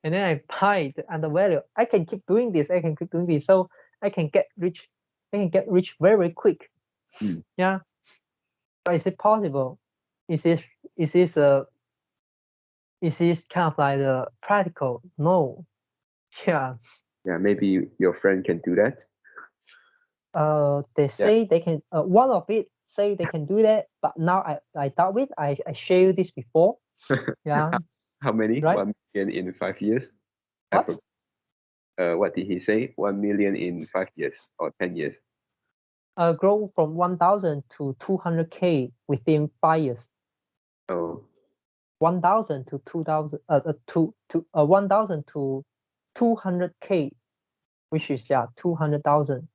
And then I buy the undervalue. I can keep doing this. So I can get rich. I can get rich very, very quick. Yeah. But is it possible? Is this kind of like practical? No. Yeah. Yeah, maybe your friend can do that. They say they can. One of it say they can do that, but now I doubt it. I share you this before. Yeah. How many? Right? 1 million in 5 years? What? What did he say? 1 million in 5 years or 10 years? Grow from 1,000 to 200K within 5 years. Oh. 1,000 to 2,000. 1,000 to 200K, which is 200,000.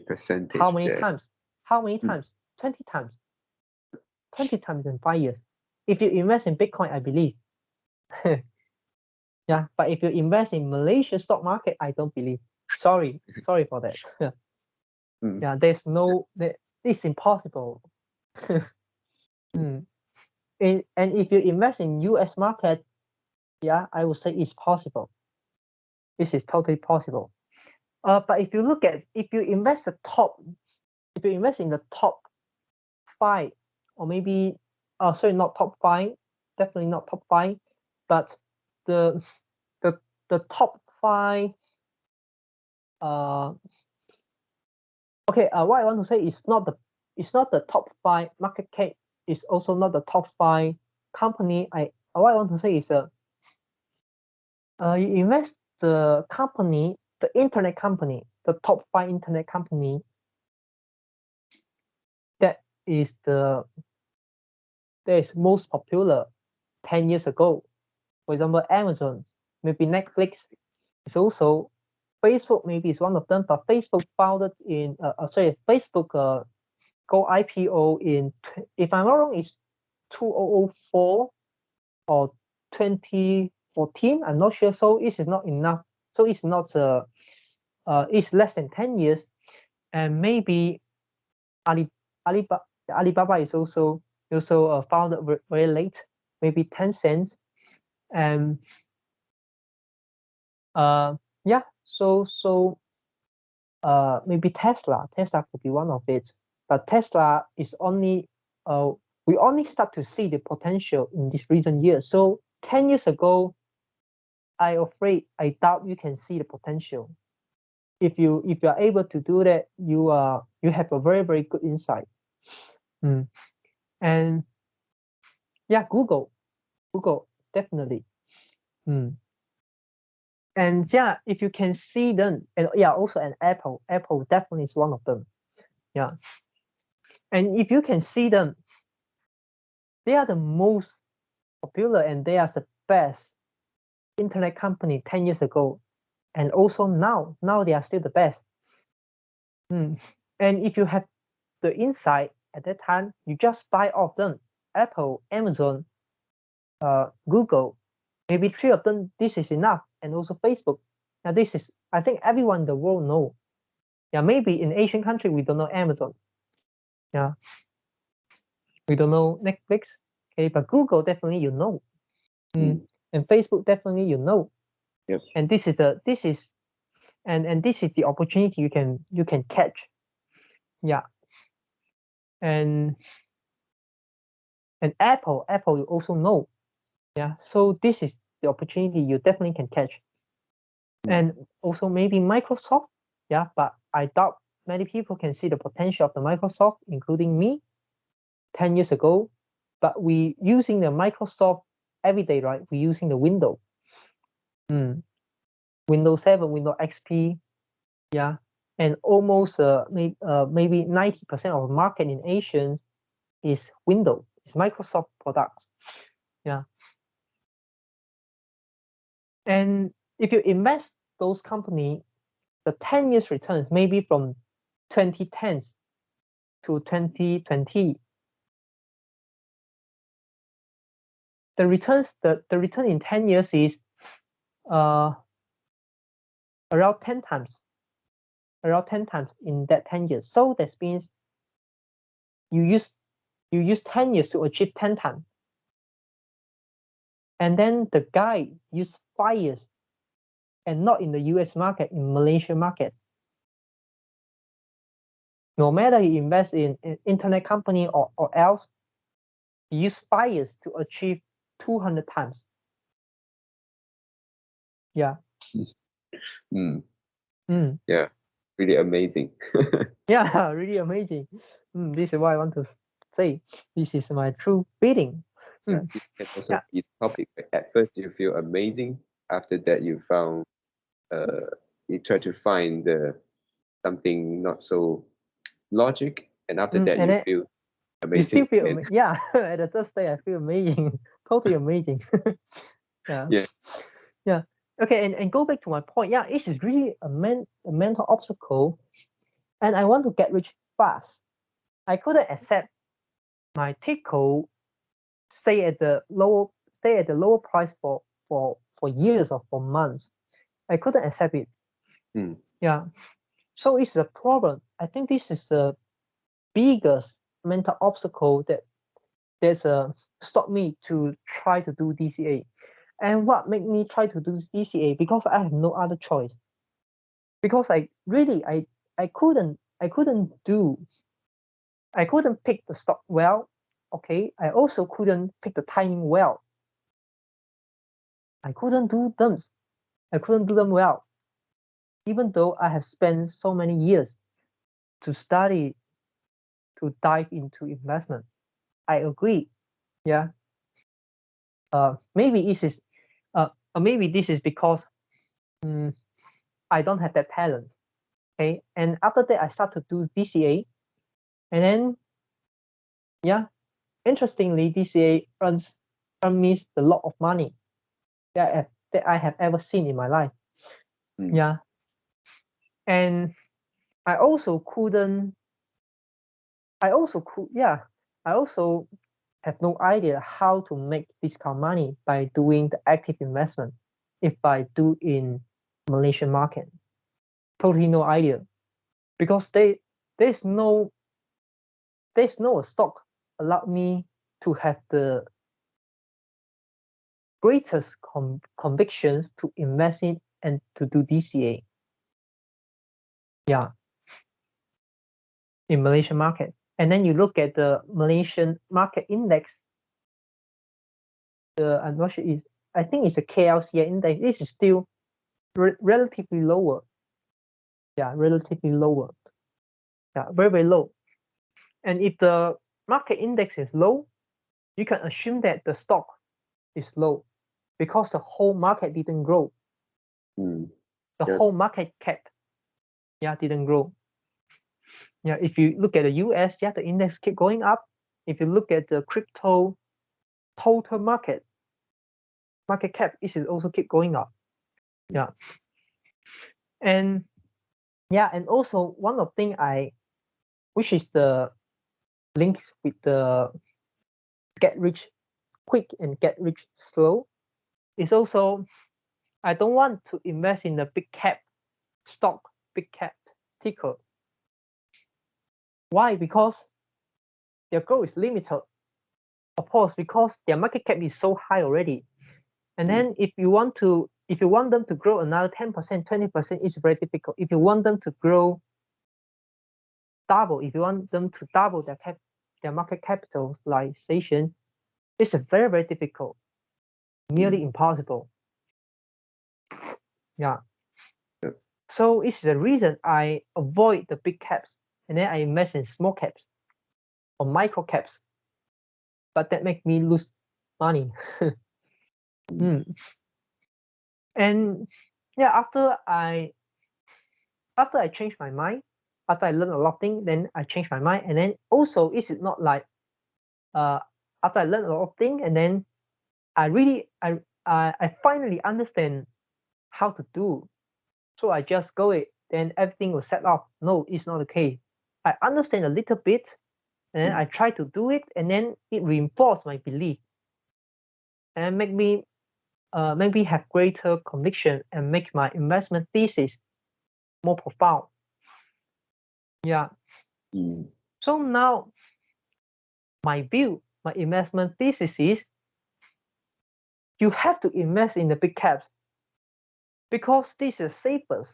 Percentage. How many times? How many times? 20 times. 20 times in 5 years. If you invest in Bitcoin, I believe. Yeah, but if you invest in Malaysia stock market, I don't believe. Sorry for that. Yeah, it's impossible. And if you invest in US market, yeah, I would say it's possible. This is totally possible. But if you invest in the top 5, or maybe, sorry, not top 5, definitely not top 5, but the top 5. Okay. What I want to say is not the top 5 market cap. It's also not the top 5 company. What I want to say is you invest the company, the internet company, the top 5 internet company that is most popular 10 years ago. For example, Amazon, maybe Netflix is also Facebook maybe is one of them, but Facebook founded in Facebook go IPO in, if I'm not wrong, it's 2004 or 2014. I'm not sure. So it is not enough. So it's not it's less than 10 years. And maybe Alibaba is also founded very late, maybe 10 cents. And yeah, so maybe Tesla could be one of it, but Tesla is only we only start to see the potential in this recent years. So 10 years ago, I doubt you can see the potential. If you are able to do that, you have a very, very good insight. And yeah, Google definitely. And yeah, if you can see them, and yeah, also an Apple definitely is one of them. Yeah. And if you can see them, they are the most popular and they are the best internet company 10 years ago. And also now they are still the best. And if you have the insight at that time, you just buy all of them. Apple, Amazon, Google, maybe 3 of them, this is enough. And also Facebook. Now this is, I think everyone in the world know. Yeah, maybe in Asian country, we don't know Amazon. Yeah. We don't know Netflix. Okay, but Google definitely you know. And Facebook definitely you know. Yes. And this is the opportunity you can catch. Yeah. And Apple you also know. Yeah. So this is the opportunity you definitely can catch. And also maybe Microsoft. Yeah, but I doubt many people can see the potential of the Microsoft, including me, 10 years ago. But we using the Microsoft every day, right? We're using the Windows. Windows 7, Windows XP. Yeah. And almost maybe 90% of the market in Asia is Windows. It's Microsoft products. Yeah. And if you invest those companies, the 10 years returns maybe from 2010 to 2020. The returns, the return in 10 years is around 10 times. Around 10 times in that 10 years. So that means you use 10 years to achieve 10 times. And then the guy used 5 years, and not in the US market, in Malaysia market. No matter he invests in an internet company or else, he used 5 years to achieve 200 times. Yeah. Yeah, really amazing. Yeah, really amazing. This is what I want to say. This is my true feeling. Yeah, this can also be the topic. At first you feel amazing. After that you found you try to find something not so logic, and after that you feel amazing. You still feel yeah. At the third day I feel amazing. Totally amazing. Yeah. Okay, and go back to my point. Yeah, it is really a mental obstacle, and I want to get rich fast. I couldn't accept my TICO stay at the lower price for years or for months. I couldn't accept it. Yeah. So it's a problem. I think this is the biggest mental obstacle that's stopped me to try to do DCA. And what made me try to do DCA? Because I have no other choice. Because I couldn't pick the stock well. Okay, I also couldn't pick the timing well. I couldn't do them well, even though I have spent so many years to study, to dive into investment. I agree. Yeah. Maybe this is because I don't have that talent. Okay, and after that I start to do DCA, and then yeah, interestingly, DCA earns me a lot of money that I have ever seen in my life. Yeah, And I also couldn't. I also could. Yeah. I also have no idea how to make this kind of money by doing the active investment. If I do in Malaysian market, totally no idea, because there's no stock allowed me to have the greatest convictions to invest in and to do DCA. Yeah, in Malaysian market. And then you look at the Malaysian market index. I'm not sure I think it's a KLCI index. This is still relatively lower. Yeah, relatively lower. Yeah, very, very low. And if the market index is low, you can assume that the stock is low because the whole market didn't grow. Mm. The Yep. whole market cap, didn't grow. Yeah, if you look at the US, the index keep going up. If you look at the crypto total market cap, it should also keep going up. Yeah. And and also one of the thing which is the link with the get rich quick and get rich slow, is also I don't want to invest in the big cap stock, big cap ticker. Why? Because their growth is limited. Of course, because their market cap is so high already. And then if you want them to grow another 10%, 20%, it's very difficult. If you want them to grow double, if you want them to double their market capitalization, it's very, very difficult, nearly impossible. Yeah. Yep. So it's the reason I avoid the big caps, and then I invest in small caps or micro caps. But that makes me lose money. And after I changed my mind, after I learned a lot of things, then I changed my mind. And then also, it's not like after I learned a lot of things, and then I finally understand how to do. So I just go it, then everything will set off. No, it's not the case. I understand a little bit, and then I try to do it, and then it reinforced my belief, and make me have greater conviction and make my investment thesis more profound. Yeah. So now my investment thesis is you have to invest in the big caps because this is safest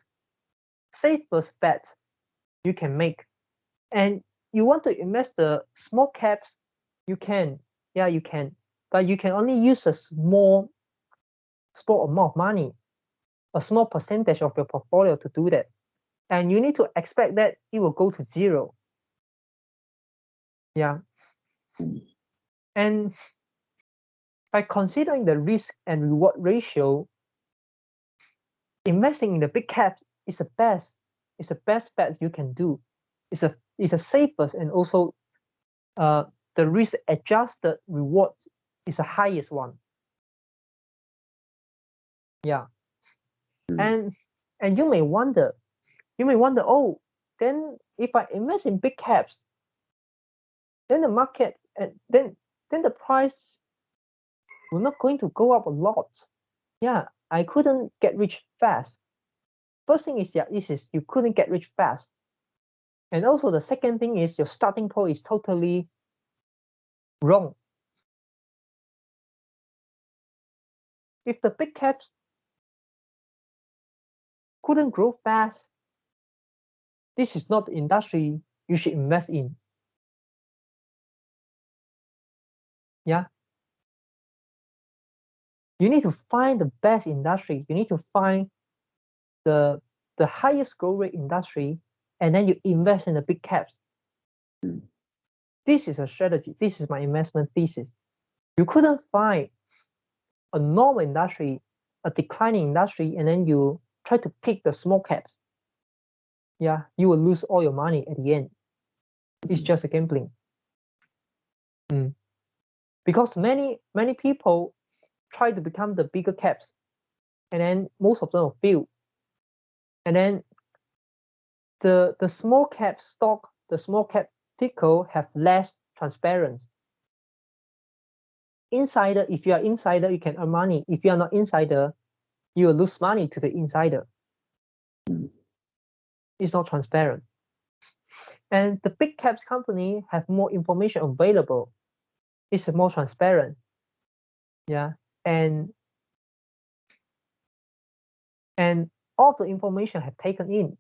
bet you can make. And you want to invest the small caps, you can. Yeah, you can. But you can only use a small amount of money, a small percentage of your portfolio to do that. And you need to expect that it will go to zero. Yeah. And by considering the risk and reward ratio, investing in the big caps is the best bet you can do. It's the safest, and also the risk adjusted reward is the highest one. Yeah. And you may wonder, oh, then if I invest in big caps, then the market then the price will not going to go up a lot. Yeah, I couldn't get rich fast. First thing is you couldn't get rich fast. And also the second thing is your starting point is totally wrong. If the big caps couldn't grow fast, this is not the industry you should invest in. Yeah. You need to find the best industry. You need to find the highest growth rate industry, and then you invest in the big caps. This is a strategy. This is my investment thesis. You couldn't find a normal industry, a declining industry, and then you try to pick the small caps. Yeah, you will lose all your money at the end. It's just a gambling. Because many people try to become the bigger caps, and then most of them will fail. And then the small cap stock, the small cap ticker have less transparency. Insider, if you are insider, you can earn money. If you are not insider, you will lose money to the insider. It's not transparent. And the big caps company have more information available. It's more transparent. Yeah. And all the information have taken in.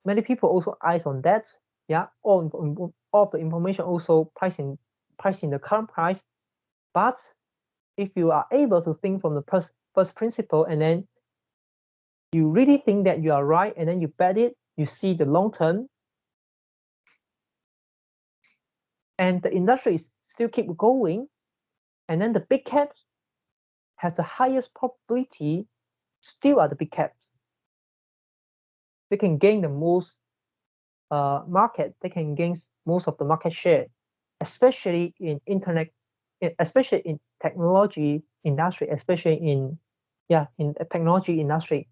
Many people also eyes on that. Yeah. All of the information also pricing the current price. But if you are able to think from the first principle, and then you really think that you are right, and then you bet it, you see the long term, and the industry is still keep going, and then the big caps has the highest probability still are the big caps. They can gain the most market. They can gain most of the market share, especially in internet, especially in technology industry, especially in the technology industry.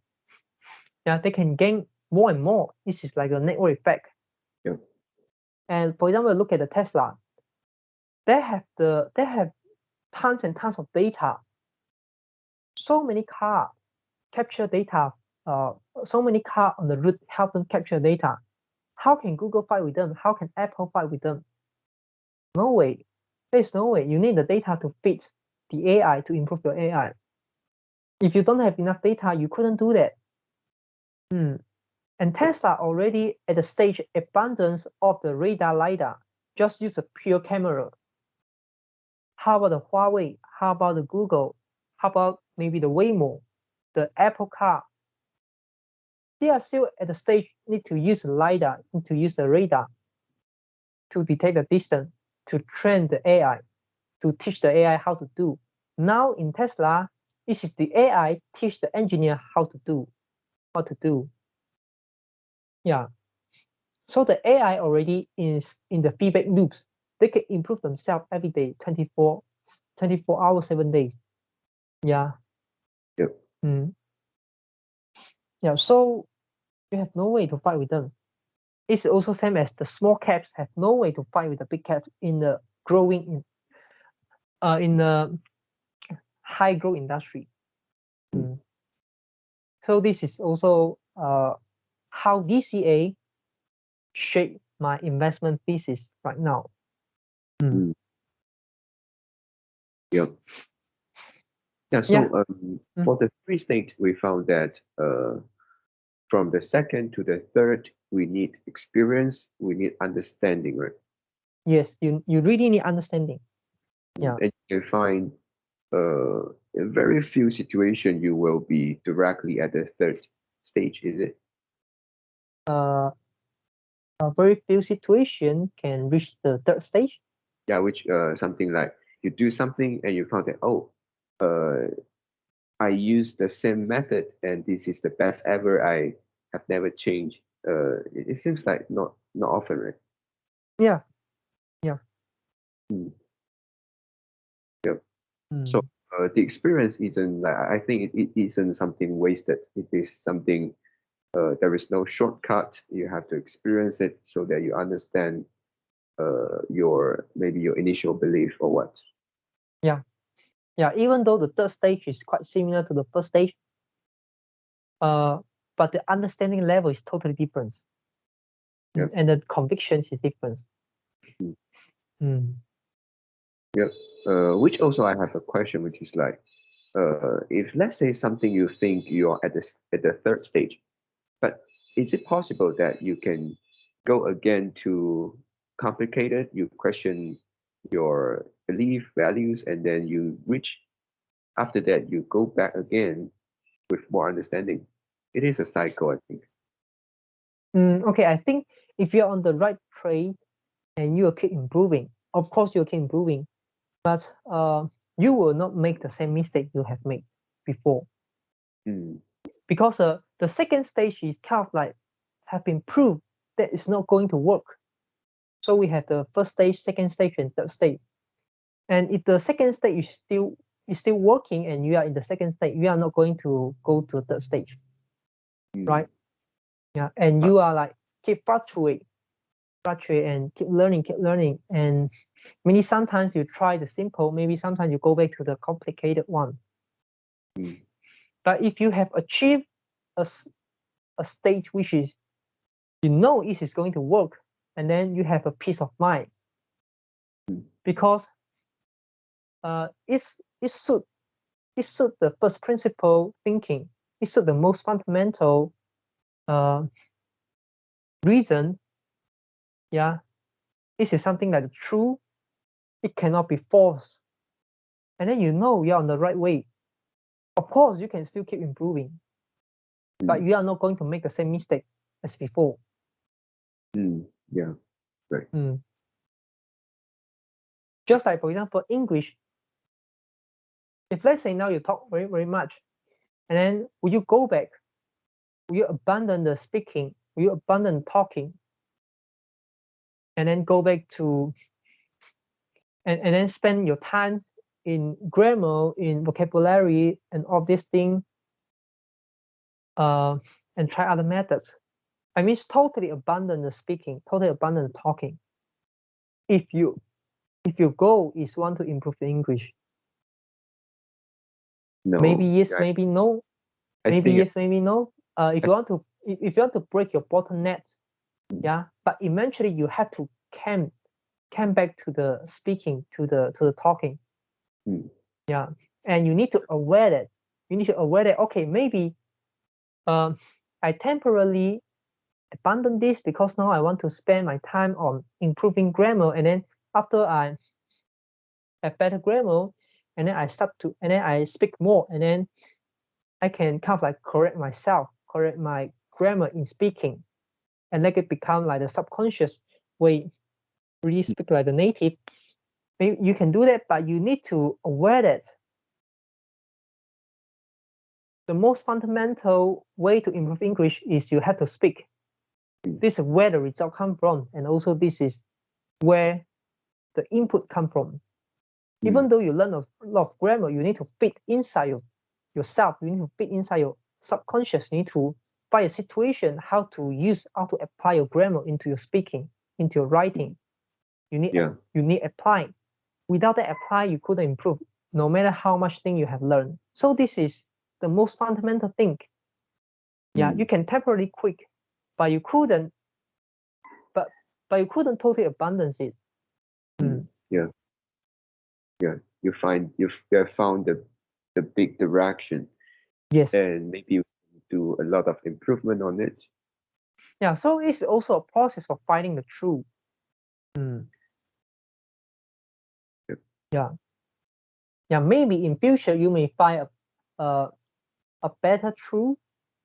Yeah, they can gain more and more. This is like a network effect. Yeah. And for example, look at the Tesla. They have tons and tons of data. So many cars capture data. So many cars on the route help them capture data. How can Google fight with them? How can Apple fight with them? No way. There's no way. You need the data to fit the AI to improve your AI. If you don't have enough data, you couldn't do that. And Tesla already at the stage abundance of the radar LiDAR. Just use a pure camera. How about the Huawei? How about the Google? How about maybe the Waymo, the Apple car? They are still at the stage need to use the LiDAR, need to use the radar to detect the distance, to train the AI, to teach the AI how to do. Now in Tesla, this is the AI teach the engineer how to do. Yeah. So the AI already is in the feedback loops. They can improve themselves every day, 24 hours, 7 days. Yeah. Yep. Yeah. So you have no way to fight with them. It's also same as the small caps have no way to fight with the big caps in the growing in the high growth industry. So this is also how DCA shape my investment thesis right now. Yep. Yeah. So for the 3 states, we found that from the second to the third, we need experience, we need understanding, right? Yes, you really need understanding. Yeah. And you can find in very few situations you will be directly at the third stage, is it? A very few situation can reach the third stage. Yeah, which something like you do something and you found that I use the same method and this is the best ever. I have never changed. It seems like not often, right? Yeah. Yep. So the experience isn't like, I think it isn't something wasted. It is something there is no shortcut. You have to experience it so that you understand your initial belief or what. Yeah, even though the third stage is quite similar to the first stage, but the understanding level is totally different. Yep. And the convictions is different. Yep. Which also I have a question, which is like, if let's say something you think you're at the third stage, but is it possible that you can go again to complicated, you question your belief, values, and then you reach, after that, you go back again with more understanding? It is a cycle, I think. Okay, I think if you're on the right track and you will keep improving, of course you'll keep improving, but you will not make the same mistake you have made before. Because the second stage is kind of like have been proved that it's not going to work. So we have the first stage, second stage, and third stage. And if the second stage is still working and you are in the second stage, you are not going to go to the third stage. right? Yeah, and you are like keep fluctuate and keep learning, and maybe sometimes you try the simple, maybe sometimes you go back to the complicated one. But if you have achieved a state which is, you know, it is going to work, and then you have a peace of mind, because it suit the first principle thinking, it suit the most fundamental reason. Yeah, this is something like true, it cannot be false, and then you know you're on the right way. Of course you can still keep improving, but you are not going to make the same mistake as before. Yeah, right. Just like, for example, English, if let's say now you talk very, very much, and then will you go back, will you abandon the speaking, will you abandon talking, and then go back to and then spend your time in grammar, in vocabulary, and all these things, and try other methods? I mean, totally abandon the speaking, totally abandon the talking. If your goal is want to improve the English, No, maybe yes, maybe no, maybe yes, maybe no. If you want to break your bottlenecks, yeah, but eventually you have to come back to the speaking, to the talking. Yeah, and you need to aware that okay, maybe I temporarily abandon this because now I want to spend my time on improving grammar, and then after I have better grammar, and then I speak more, and then I can kind of like correct my grammar in speaking, and let it become like the subconscious way, really speak like the native. Maybe you can do that, but you need to aware that the most fundamental way to improve English is you have to speak. This is where the result come from, and also this is where the input come from. Even though you learn a lot of grammar, you need to fit inside yourself. You need to fit inside your subconscious. You need to find a situation how to apply your grammar into your speaking, into your writing. You need apply. Without that apply, you couldn't improve, no matter how much thing you have learned. So this is the most fundamental thing. Yeah, you can temporarily quit, but you couldn't. But you couldn't totally abandon it. Yeah. You have found the big direction. Yes. And maybe you do a lot of improvement on it. Yeah. So it's also a process of finding the truth. Yep. Yeah. Yeah. Maybe in future you may find a better truth.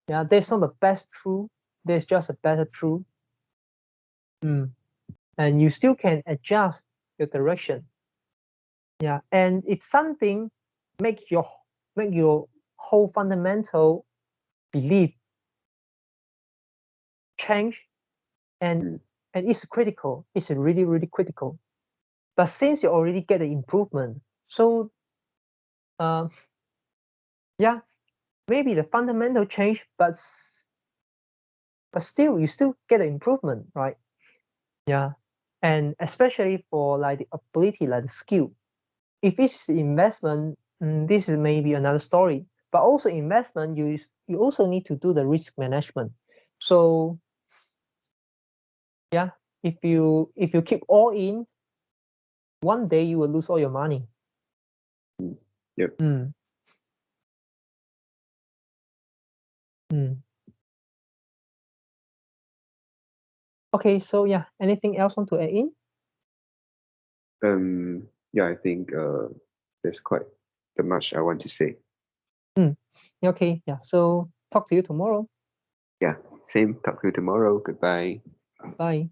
Yeah. There's not the best truth. There's just a better truth. And you still can adjust your direction. Yeah. And if something make your whole fundamental belief change, and it's critical. It's really, really critical. But since you already get the improvement, so yeah, maybe the fundamental change, but still you still get the improvement, right? Yeah. And especially for like the ability, like the skill. If it's investment, this is maybe another story. But also investment, you also need to do the risk management. So yeah, if you keep all in, one day you will lose all your money. Yep. Okay, so yeah, anything else want to add in? Yeah, I think there's quite the much I want to say. Okay, yeah. So talk to you tomorrow. Yeah, same. Talk to you tomorrow. Goodbye. Bye.